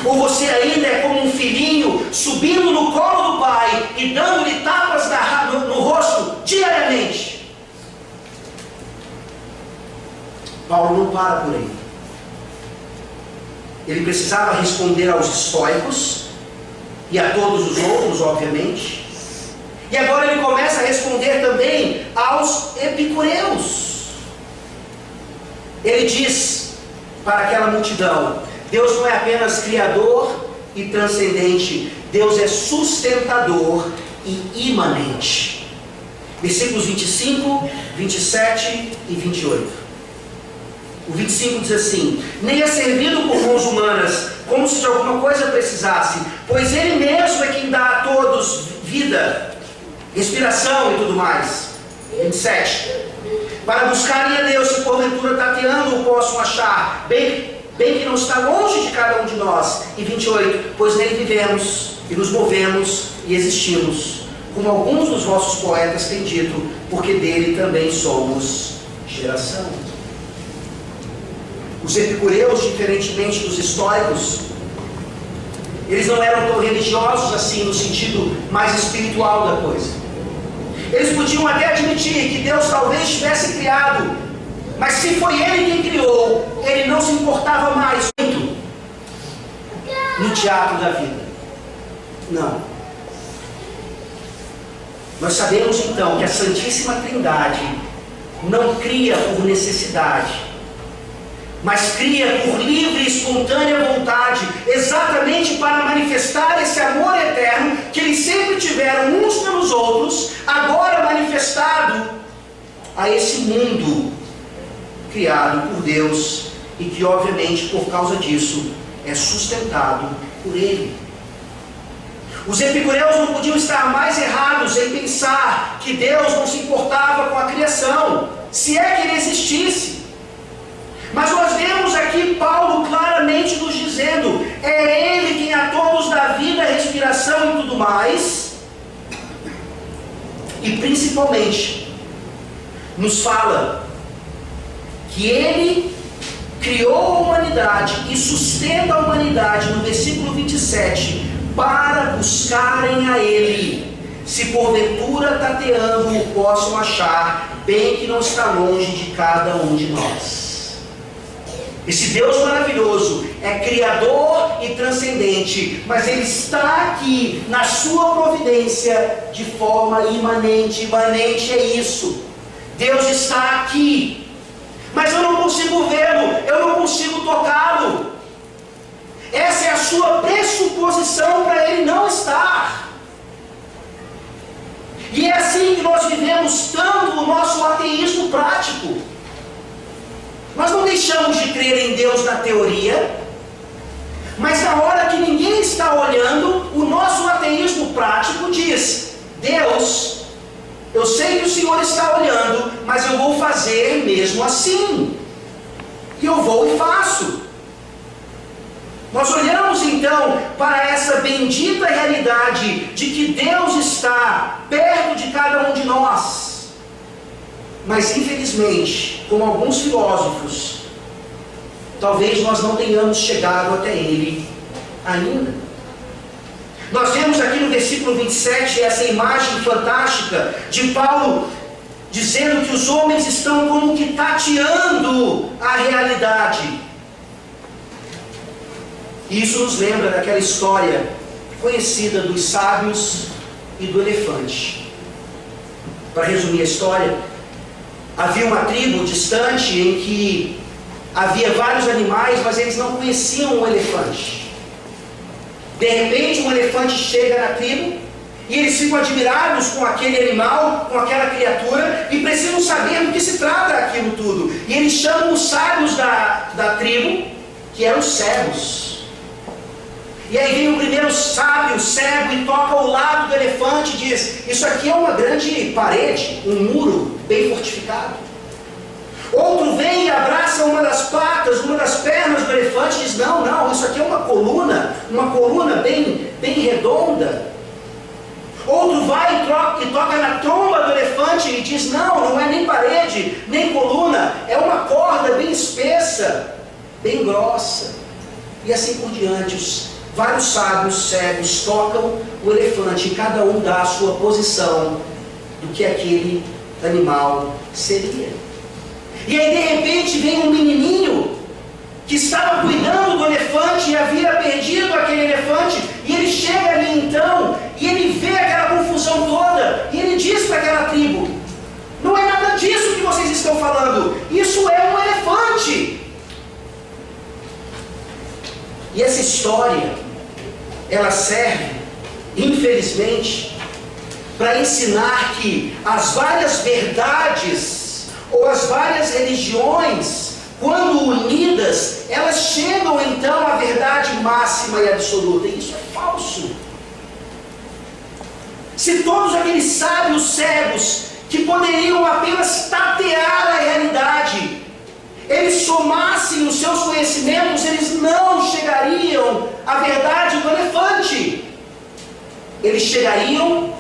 Ou você ainda é como um filhinho subindo no colo do pai e dando-lhe tapas no rosto diariamente? Paulo não para por aí. Ele precisava responder aos estoicos e a todos os outros, obviamente. E agora ele começa a responder também aos epicureus. Ele diz para aquela multidão: Deus não é apenas criador e transcendente, Deus é sustentador e imanente. Versículos 25, 27 e 28. O 25 diz assim: nem é servido por mãos humanas, como se de alguma coisa precisasse, pois Ele mesmo é quem dá a todos vida, respiração e tudo mais. 27. Para buscarem a Deus, se porventura tateando o possam achar, bem bem que não está longe de cada um de nós. E 28, pois nele vivemos e nos movemos e existimos, como alguns dos vossos poetas têm dito, porque dele também somos geração. Os epicureus, diferentemente dos estoicos, eles não eram tão religiosos assim, no sentido mais espiritual da coisa. Eles podiam até admitir que Deus talvez tivesse criado, mas se foi Ele quem criou, Ele não se importava mais muito no teatro da vida. Não. Nós sabemos então que a Santíssima Trindade não cria por necessidade, mas cria por livre e espontânea vontade, exatamente para manifestar esse amor eterno que eles sempre tiveram uns pelos outros, agora manifestado a esse mundo criado por Deus e que obviamente por causa disso é sustentado por Ele. Os epicureus não podiam estar mais errados em pensar que Deus não se importava com a criação, se é que Ele existisse. Mas nós vemos aqui Paulo claramente nos dizendo, é Ele quem a todos dá vida, respiração e tudo mais, e principalmente nos fala que Ele criou a humanidade e sustenta a humanidade, no versículo 27, para buscarem a Ele, se porventura tateando o possam achar, bem que não está longe de cada um de nós. Esse Deus maravilhoso é criador e transcendente, mas Ele está aqui na sua providência de forma imanente. Imanente é isso. Deus está aqui, mas eu não consigo vê-lo, eu não consigo tocá-lo. Essa é a sua pressuposição para Ele não estar. E é assim que nós vivemos tanto o nosso ateísmo prático. Nós não deixamos de crer em Deus na teoria, mas na hora que ninguém está olhando, o nosso ateísmo prático diz: Deus, eu sei que o Senhor está olhando, mas eu vou fazer mesmo assim. E eu vou e faço. Nós olhamos então para essa bendita realidade de que Deus está perto de cada um de nós. Mas infelizmente, como alguns filósofos, talvez nós não tenhamos chegado até Ele ainda. Nós vemos aqui no versículo 27 essa imagem fantástica de Paulo dizendo que os homens estão como que tateando a realidade. E isso nos lembra daquela história conhecida dos sábios e do elefante. Para resumir a história, havia uma tribo distante em que havia vários animais, mas eles não conheciam o elefante. De repente um elefante chega na tribo e eles ficam admirados com aquele animal, com aquela criatura, e precisam saber do que se trata aquilo tudo. E eles chamam os sábios da tribo, que eram cegos. E aí vem o primeiro sábio, cego, e toca ao lado do elefante e diz: isso aqui é uma grande parede, um muro bem fortificado. Outro vem e abraça uma das patas, uma das pernas do elefante e diz: não, isso aqui é uma coluna bem redonda. Outro vai e toca na tromba do elefante e diz: não é nem parede, nem coluna, é uma corda bem espessa, bem grossa. E assim por diante, vários sábios cegos tocam o elefante e cada um dá a sua posição do que aquele animal seria. E aí de repente vem um menininho que estava cuidando do elefante e havia perdido aquele elefante, e ele chega ali então e ele vê aquela confusão toda e ele diz para aquela tribo: não é nada disso que vocês estão falando, isso é um elefante. E essa história, ela serve, infelizmente, para ensinar que as várias verdades ou as várias religiões, quando unidas, elas chegam então à verdade máxima e absoluta. E isso é falso. Se todos aqueles sábios cegos que poderiam apenas tatear a realidade, eles somassem ampliassem os seus conhecimentos, eles não chegariam à verdade do elefante. Eles chegariam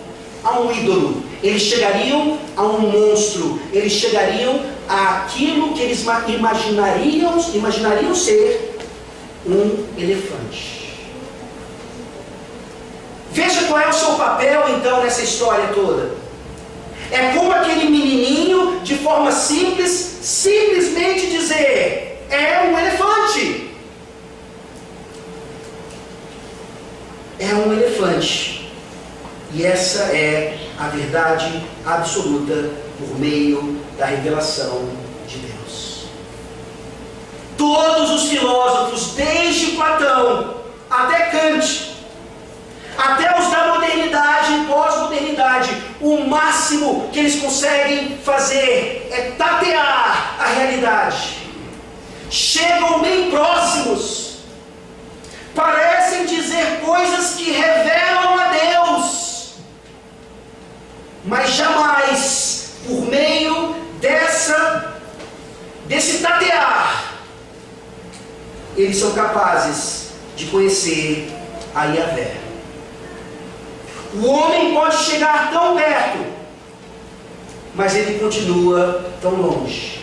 a um ídolo, eles chegariam a um monstro, eles chegariam àquilo que eles imaginariam ser um elefante. Veja qual é o seu papel então nessa história toda. É como aquele menininho, de forma simples, simplesmente dizer: é um elefante. É um elefante. E essa é a verdade absoluta por meio da revelação de Deus. Todos os filósofos, desde Platão até Kant, até os da modernidade e pós-modernidade, o máximo que eles conseguem fazer é tatear a realidade. Chegam bem próximos, parecem dizer coisas que revelam a Deus, mas jamais, por meio desse tatear, eles são capazes de conhecer a Yahvé. O homem pode chegar tão perto, mas ele continua tão longe.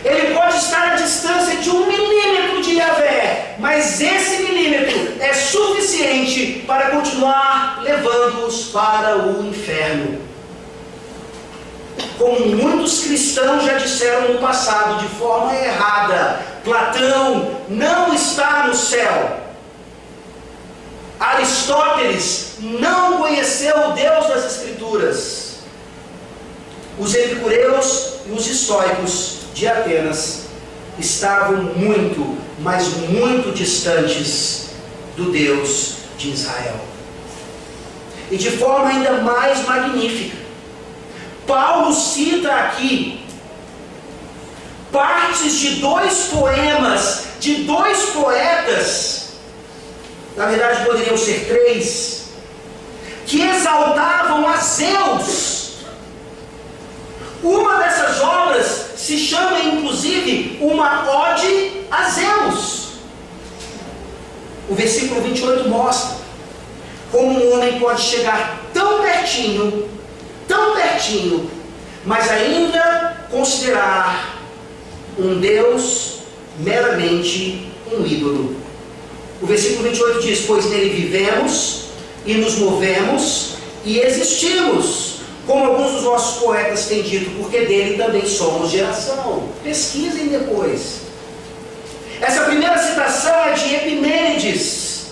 Ele pode estar à distância de 1 milímetro de Yahvé, mas esse milímetro é suficiente para continuar levando-os para o inferno. Como muitos cristãos já disseram no passado de forma errada, Platão não está no céu. Aristóteles não conheceu o Deus das Escrituras. Os epicureus e os estoicos de Atenas estavam muito, mas muito distantes do Deus de Israel. E de forma ainda mais magnífica, Paulo cita aqui partes de 2 poemas de 2 poetas, na verdade poderiam ser 3, que exaltavam a Zeus. Uma dessas obras se chama inclusive uma ode a Zeus. O versículo 28 mostra como um homem pode chegar tão pertinho, mas ainda considerar um Deus meramente um ídolo. O versículo 28 diz: pois nele vivemos e nos movemos e existimos, como alguns dos nossos poetas têm dito, porque dele também somos geração. Pesquisem depois. Essa primeira citação é de Epimênides,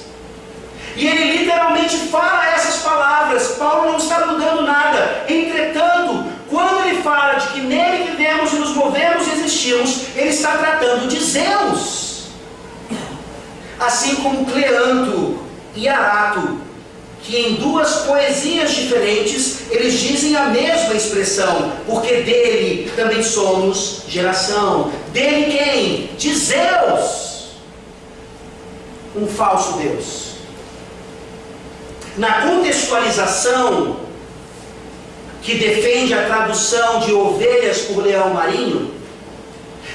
e ele literalmente fala essas palavras. Paulo não está mudando nada. Entretanto, quando ele fala de que nele vivemos e nos movemos e existimos, ele está tratando de Zeus. Assim como Cleanto e Arato, que em 2 poesias diferentes, eles dizem a mesma expressão, porque dele também somos geração. Dele quem? De Zeus, um falso Deus. Na contextualização que defende a tradução de ovelhas por leão marinho,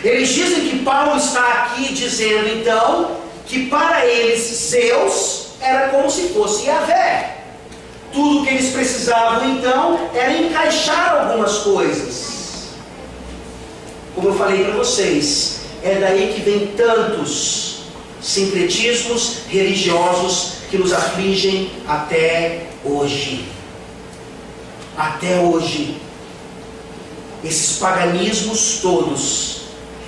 eles dizem que Paulo está aqui dizendo então que para eles Zeus era como se fosse Yahvé. Tudo que eles precisavam então era encaixar algumas coisas. Como eu falei para vocês, é daí que vem tantos sincretismos religiosos que nos afligem até hoje. Até hoje. Esses paganismos todos,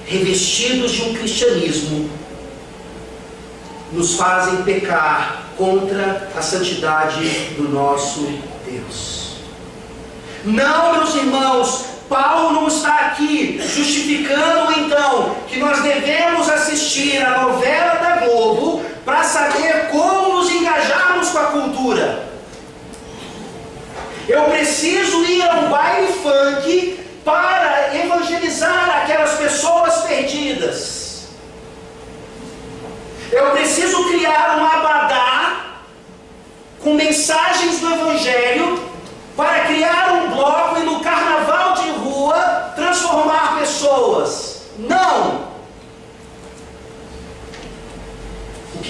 revestidos de um cristianismo, nos fazem pecar contra a santidade do nosso Deus. Não, meus irmãos, Paulo não está aqui justificando então que nós devemos assistir a novela da Globo para saber como nos engajarmos com a cultura. Eu preciso ir a um baile funk para evangelizar aquelas pessoas perdidas. Eu preciso criar um abadá com mensagens do Evangelho para criar um bloco e no carnaval de rua transformar pessoas. Não!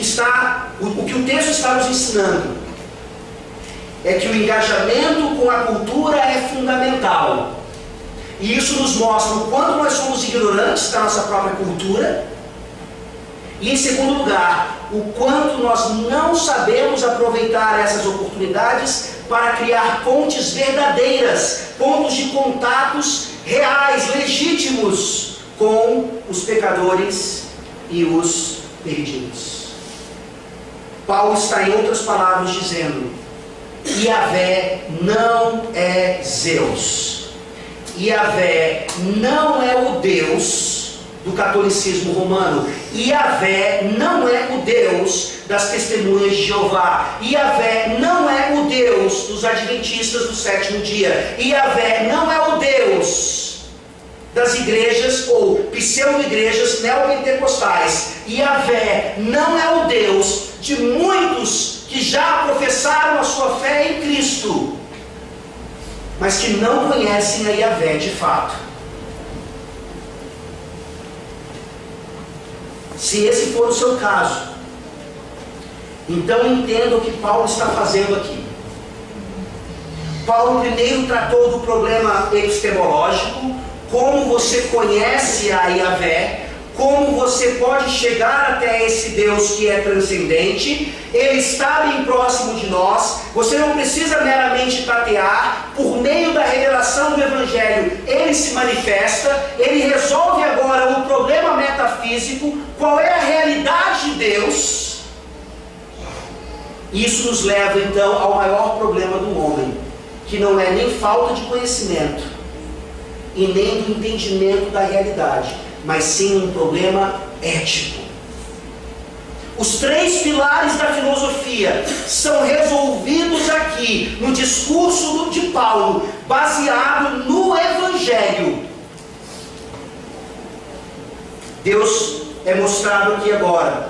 o que o texto está nos ensinando é que o engajamento com a cultura é fundamental. E isso nos mostra o quanto nós somos ignorantes da nossa própria cultura. E em segundo lugar, o quanto nós não sabemos aproveitar essas oportunidades para criar pontes verdadeiras, pontos de contatos reais, legítimos com os pecadores e os perdidos. Paulo está, em outras palavras, dizendo: Yahvé não é Zeus. Yahvé não é o Deus do catolicismo romano. Yahvé não é o Deus das testemunhas de Jeová. Yahvé não é o Deus dos adventistas do sétimo dia. Yahvé não é o Deus das igrejas ou pseudo-igrejas neopentecostais. Yahvé não é o Deus de muitos que já professaram a sua fé em Cristo, mas que não conhecem a Yahvé de fato. Se esse for o seu caso, então entenda o que Paulo está fazendo aqui. Paulo primeiro tratou do problema epistemológico, como você conhece a Yahvé, como você pode chegar até esse Deus que é transcendente. Ele está bem próximo de nós, você não precisa meramente tatear, por meio da revelação do Evangelho, ele se manifesta, ele resolve agora o problema metafísico, qual é a realidade de Deus. Isso nos leva então ao maior problema do homem, que não é nem falta de conhecimento, e nem do entendimento da realidade, mas sim um problema ético. Os três pilares da filosofia são resolvidos aqui no discurso de Paulo, baseado no Evangelho. Deus é mostrado aqui agora,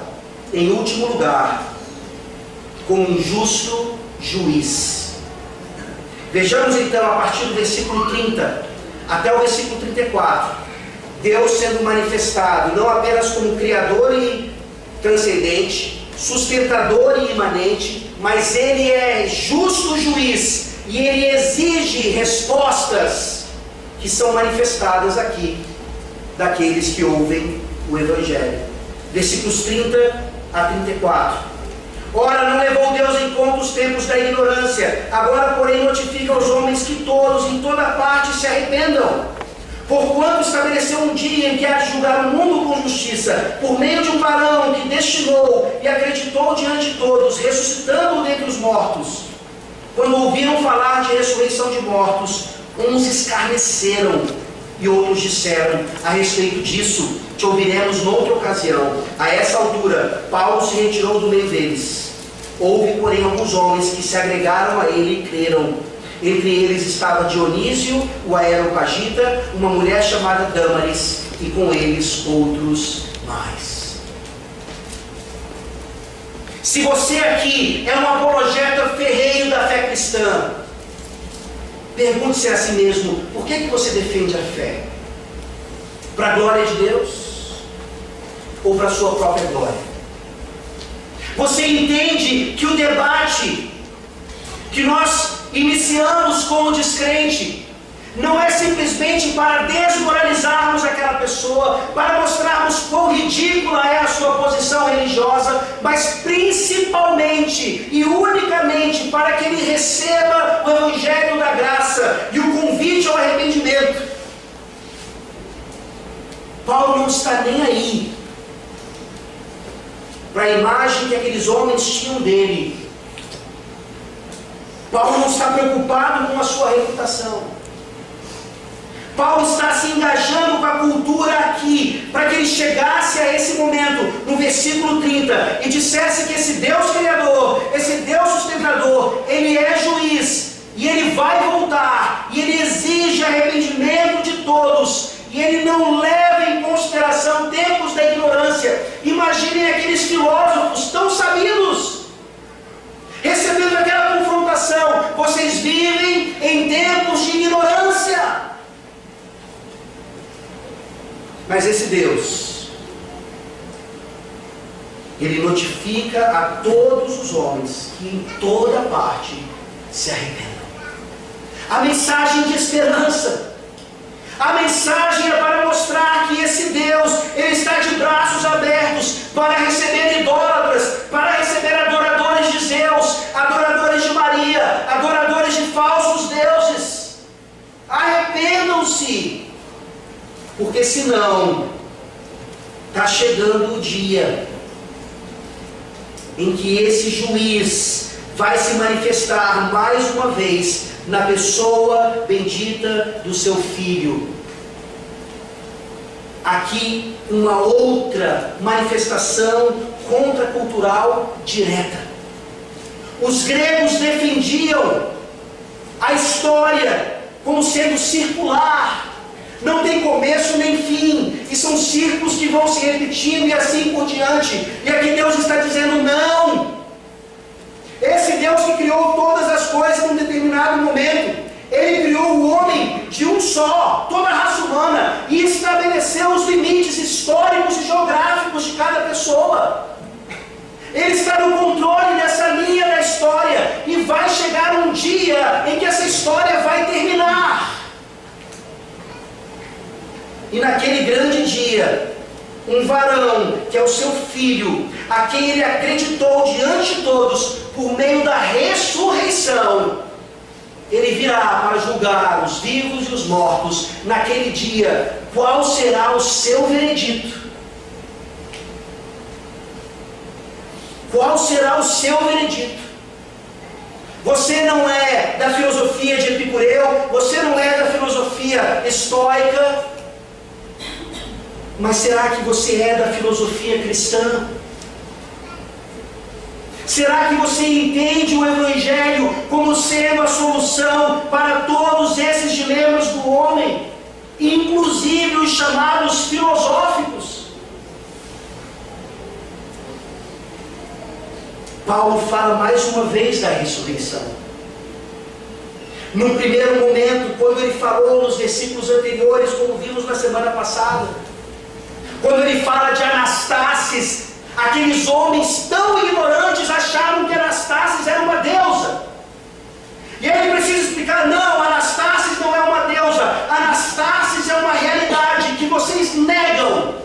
em último lugar, como um justo juiz. Vejamos então, a partir do versículo 30 até o versículo 34, Deus sendo manifestado não apenas como Criador e transcendente, sustentador e imanente, mas Ele é justo juiz e Ele exige respostas que são manifestadas aqui daqueles que ouvem o Evangelho. Versículos 30 a 34. Ora, não levou Deus em conta os tempos da ignorância, agora porém notifica aos homens que todos, em toda parte, se arrependam. Porquanto estabeleceu um dia em que há de julgar o mundo com justiça, por meio de um varão que destinou e acreditou diante de todos, ressuscitando-o dentre os mortos. Quando ouviram falar de ressurreição de mortos, uns escarneceram e outros disseram: a respeito disso te ouviremos noutra ocasião. A essa altura, Paulo se retirou do meio deles. Houve, porém, alguns homens que se agregaram a ele e creram. Entre eles estava Dionísio, o Areopagita, uma mulher chamada Dâmaris, e com eles outros mais. Se você aqui é um apologeta ferrenho da fé cristã, pergunte-se a si mesmo: por que você defende a fé? Para a glória de Deus? Ou para a sua própria glória? Você entende que o debate que nós iniciamos com o descrente não é simplesmente para desmoralizarmos aquela pessoa, para mostrarmos quão ridícula é a sua posição religiosa, mas principalmente e unicamente para que ele receba o Evangelho da graça e o convite ao arrependimento. Paulo não está nem aí para a imagem que aqueles homens tinham dele. Paulo não está preocupado com a sua reputação. Paulo está se engajando com a cultura aqui, para que ele chegasse a esse momento, no versículo 30, e dissesse que esse Deus Criador, esse Deus sustentador, Ele é juiz, e Ele vai voltar, e Ele exige arrependimento de todos, e Ele não leva em consideração tempos da ignorância. Imaginem aqueles filósofos tão sabidos, recebendo aquela confrontação: vocês vivem em tempos de ignorância. Mas esse Deus Ele notifica a todos os homens que em toda parte se arrependam. A mensagem de esperança, a mensagem é para mostrar que esse Deus, Ele está de braços abertos para receber idólatras, para receber adoradores de Zeus, adoradores de Maria, adoradores de falsos deuses. Arrependam-se, porque senão está chegando o dia em que esse juiz vai se manifestar mais uma vez na pessoa bendita do seu Filho. Aqui uma outra manifestação contracultural direta. Os gregos defendiam a história como sendo circular, não tem começo nem fim, e são círculos que vão se repetindo e assim por diante. E aqui Deus está dizendo não. Esse Deus que criou todas as coisas em um determinado momento, Ele criou o homem de um só, toda a raça humana, e estabeleceu os limites históricos e geográficos de cada pessoa. Ele está no controle dessa linha da história, e vai chegar um dia em que essa história vai terminar. E naquele grande dia, um varão, que é o seu Filho, a quem Ele acreditou diante de todos, por meio da ressurreição, Ele virá para julgar os vivos e os mortos. Naquele dia, qual será o seu veredito? Qual será o seu veredito? Você não é da filosofia de Epicureu, você não é da filosofia estoica, mas será que você é da filosofia cristã? Será que você entende o Evangelho como sendo a solução para todos esses dilemas do homem, inclusive os chamados filosóficos? Paulo fala mais uma vez da ressurreição. No primeiro momento, quando ele falou nos versículos anteriores, como vimos na semana passada, quando ele fala de Anastasis, aqueles homens tão ignorantes acharam que Anastasis era uma deusa. E aí ele precisa explicar: não, Anastasis não é uma deusa, Anastasis é uma realidade que vocês negam.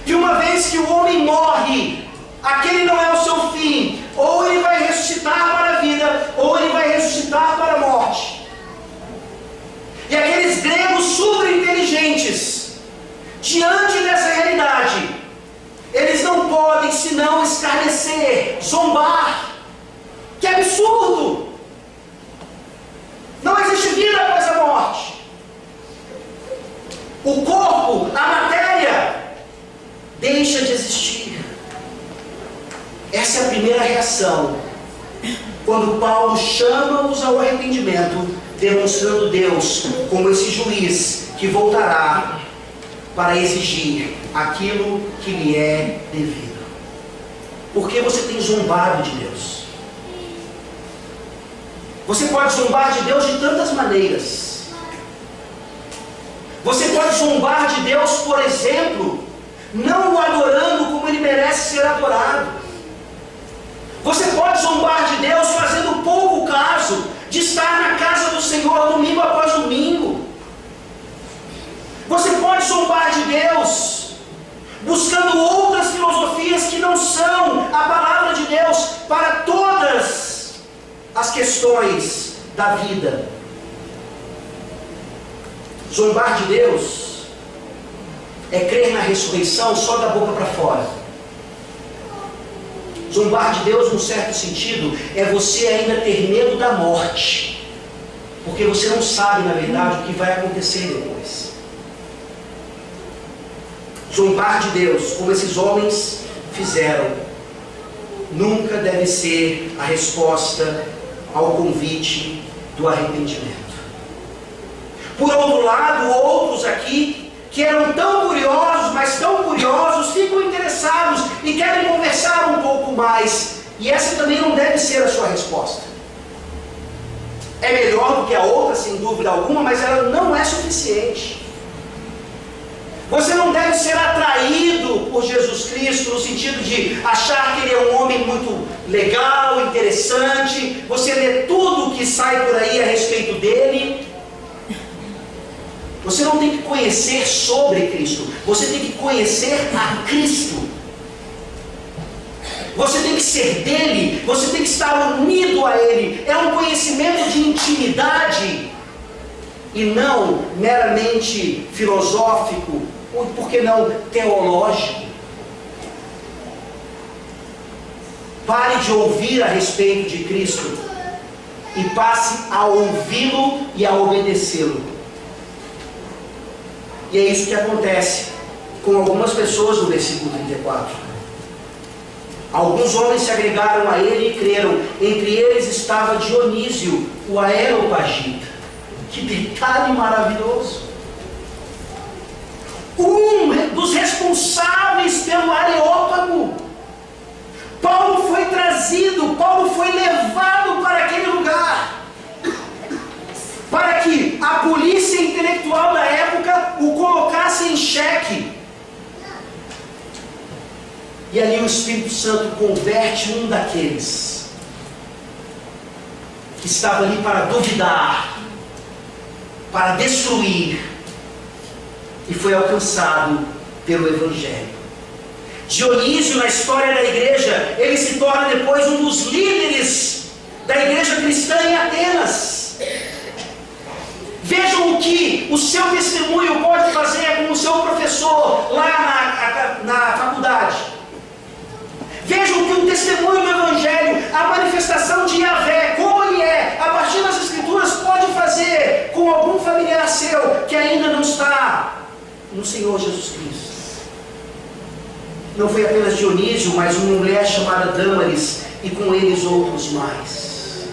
Que uma vez que o homem morre, aquele não é o seu fim. Ou ele vai ressuscitar para a vida, ou ele vai ressuscitar para a morte. E aqueles gregos super inteligentes, diante dessa realidade, eles não podem senão escarnecer, zombar. Que absurdo! Não existe vida após a morte. O corpo, a matéria, deixa de existir. Essa é a primeira reação, quando Paulo chama-os ao arrependimento, demonstrando Deus como esse juiz que voltará para exigir aquilo que lhe é devido. Por que você tem zombado de Deus? Você pode zombar de Deus de tantas maneiras. Você pode zombar de Deus, por exemplo, não o adorando como Ele merece ser adorado. Você pode zombar de Deus fazendo pouco caso de estar na casa do Senhor domingo após domingo. Você pode zombar de Deus buscando outras filosofias que não são a palavra de Deus para todas as questões da vida. Zombar de Deus é crer na ressurreição só da boca para fora. Zombar de Deus, num certo sentido, é você ainda ter medo da morte, porque você não sabe, na verdade, o que vai acontecer depois. Zombar de Deus, como esses homens fizeram, nunca deve ser a resposta ao convite do arrependimento. Por outro lado, outros aqui, que eram tão curiosos, mas tão curiosos, ficam interessados e querem conversar um pouco mais. E essa também não deve ser a sua resposta. É melhor do que a outra, sem dúvida alguma, mas ela não é suficiente. Você não deve ser atraído por Jesus Cristo no sentido de achar que Ele é um homem muito legal, interessante. Você lê tudo que sai por aí a respeito dele. Você não tem que conhecer sobre Cristo. Você tem que conhecer a Cristo. Você tem que ser dele. Você tem que estar unido a Ele. É um conhecimento de intimidade e não meramente filosófico, ou por que não teológico. Pare de ouvir a respeito de Cristo e passe a ouvi-lo e a obedecê-lo. E é isso que acontece com algumas pessoas no versículo 34. Alguns homens se agregaram a ele e creram. Entre eles estava Dionísio, o Areopagita. Que detalhe maravilhoso! Um dos responsáveis pelo Areópago. Paulo foi trazido, Paulo foi levado para aquele lugar, para que a polícia intelectual da época o colocasse em xeque. E ali o Espírito Santo converte um daqueles que estava ali para duvidar, para destruir, e foi alcançado pelo Evangelho. Dionísio, na história da igreja, ele se torna depois um dos líderes da igreja cristã em Atenas. Vejam o que o seu testemunho pode fazer com o seu professor lá na faculdade. Vejam que o testemunho do Evangelho, a manifestação de Yahvé, como ele é, a partir das Escrituras, pode fazer com algum familiar seu que ainda não está no Senhor Jesus Cristo. Não foi apenas Dionísio, mas uma mulher chamada Dâmaris, e com eles outros mais.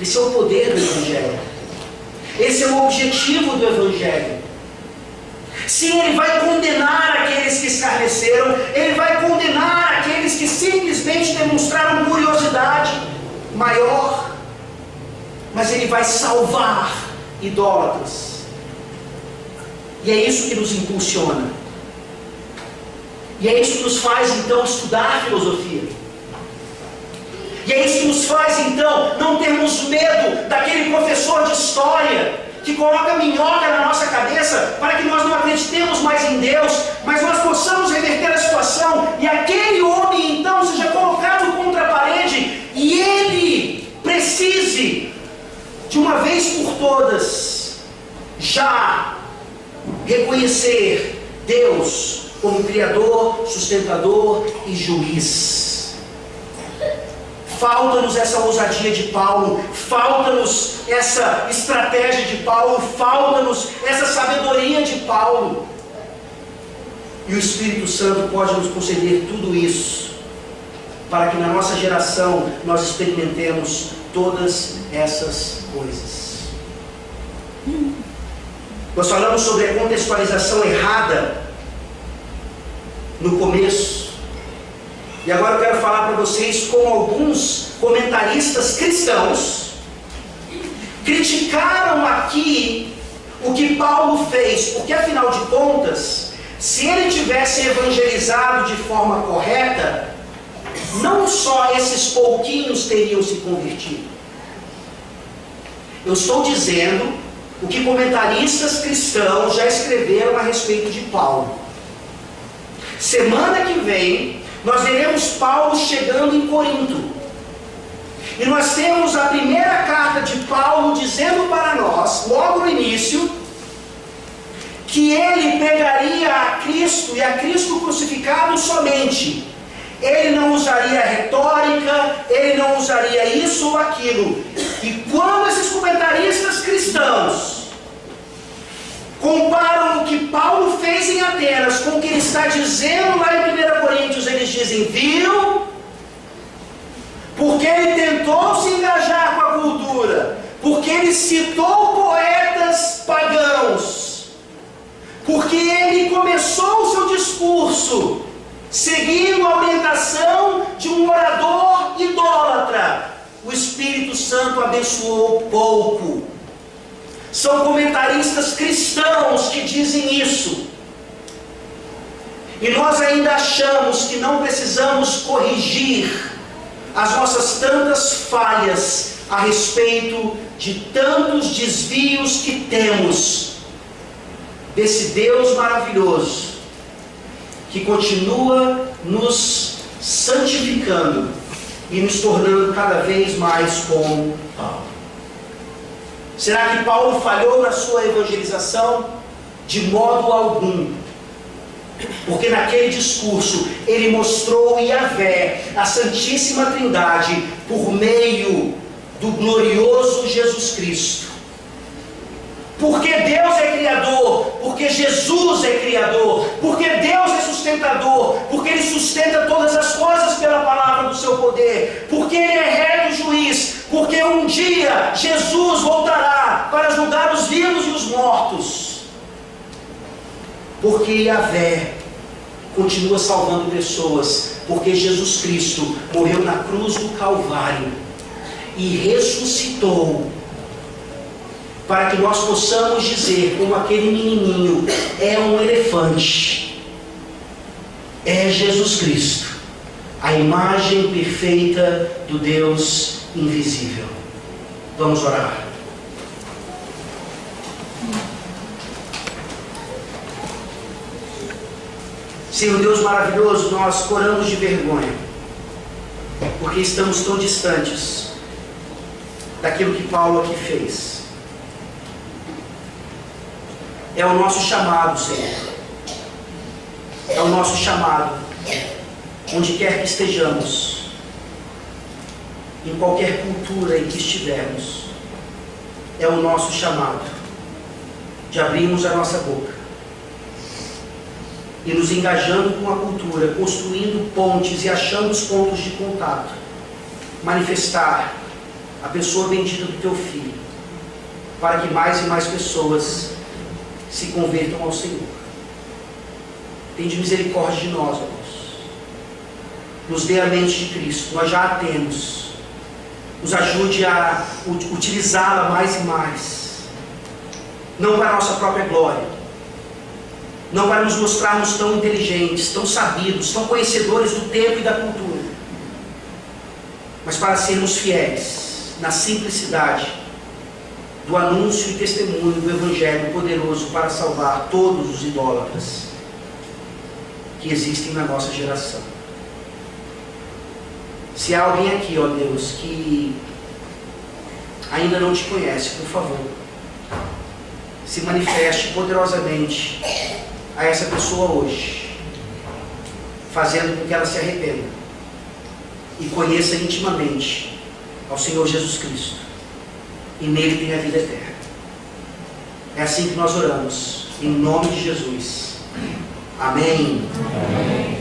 Esse é o poder do Evangelho. Esse é o objetivo do Evangelho. Sim, ele vai condenar aqueles que escarneceram, ele vai condenar aqueles que simplesmente demonstraram curiosidade maior, mas ele vai salvar idólatras. E é isso que nos impulsiona. E é isso que nos faz então estudar filosofia. E é isso que nos faz então não termos medo daquele professor de história que coloca minhoca na nossa cabeça para que nós não acreditemos mais em Deus, mas nós possamos reverter a situação e aquele homem então seja colocado contra a parede e ele precise de uma vez por todas já reconhecer Deus como Criador, sustentador e juiz. Falta-nos essa ousadia de Paulo, falta-nos essa estratégia de Paulo, falta-nos essa sabedoria de Paulo. E o Espírito Santo pode nos conceder tudo isso, para que na nossa geração nós experimentemos todas essas coisas. Nós falamos sobre a contextualização errada no começo. E agora eu quero falar para vocês como alguns comentaristas cristãos criticaram aqui o que Paulo fez, porque afinal de contas, se ele tivesse evangelizado de forma correta, não só esses pouquinhos teriam se convertido. Eu estou dizendo o que comentaristas cristãos já escreveram a respeito de Paulo. Semana que vem nós veremos Paulo chegando em Corinto. E nós temos a primeira carta de Paulo dizendo para nós, logo no início, que ele pregaria a Cristo e a Cristo crucificado somente. Ele não usaria retórica, ele não usaria isso ou aquilo. E quando esses comentaristas cristãos comparam o que Paulo fez em Atenas com o que ele está dizendo lá em 1 Coríntios, eles dizem, viu? Porque ele tentou se engajar com a cultura, porque ele citou poetas pagãos, porque ele começou o seu discurso seguindo a orientação de um orador idólatra. O Espírito Santo abençoou pouco. São comentaristas cristãos que dizem isso. e nós ainda achamos que não precisamos corrigir as nossas tantas falhas a respeito de tantos desvios que temos desse Deus maravilhoso, que continua nos santificando e nos tornando cada vez mais como Paulo. Será que Paulo falhou na sua evangelização? De modo algum. Porque naquele discurso ele mostrou Yahvé, a Santíssima Trindade, por meio do glorioso Jesus Cristo. Porque Deus é Criador, porque Jesus é Criador, porque Deus é sustentador, porque Ele sustenta todas as coisas pela palavra do seu poder, porque Ele é reto juiz, porque um dia Jesus voltará para julgar os vivos e os mortos. Porque Yahvé continua salvando pessoas, porque Jesus Cristo morreu na cruz do Calvário e ressuscitou, para que nós possamos dizer, como aquele menininho, é um elefante, é Jesus Cristo, a imagem perfeita do Deus invisível. Vamos orar. Senhor Deus maravilhoso, nós coramos de vergonha, porque estamos tão distantes daquilo que Paulo aqui fez. É o nosso chamado, Senhor. É o nosso chamado, onde quer que estejamos, em qualquer cultura em que estivermos. É o nosso chamado de abrirmos a nossa boca e nos engajando com a cultura, construindo pontes e achando os pontos de contato, manifestar a pessoa bendita do Teu Filho, para que mais e mais pessoas se convertam ao Senhor. Tende misericórdia de nós, ó Deus. Nos dê a mente de Cristo, nós já a temos. Nos ajude a utilizá-la mais e mais, não para a nossa própria glória, não para nos mostrarmos tão inteligentes, tão sabidos, tão conhecedores do tempo e da cultura, mas para sermos fiéis na simplicidade do anúncio e testemunho do Evangelho poderoso para salvar todos os idólatras que existem na nossa geração. Se há alguém aqui, ó Deus, que ainda não te conhece, por favor, se manifeste poderosamente a essa pessoa hoje, fazendo com que ela se arrependa e conheça intimamente ao Senhor Jesus Cristo, e nele tem a vida eterna. É assim que nós oramos, em nome de Jesus. Amém. Amém.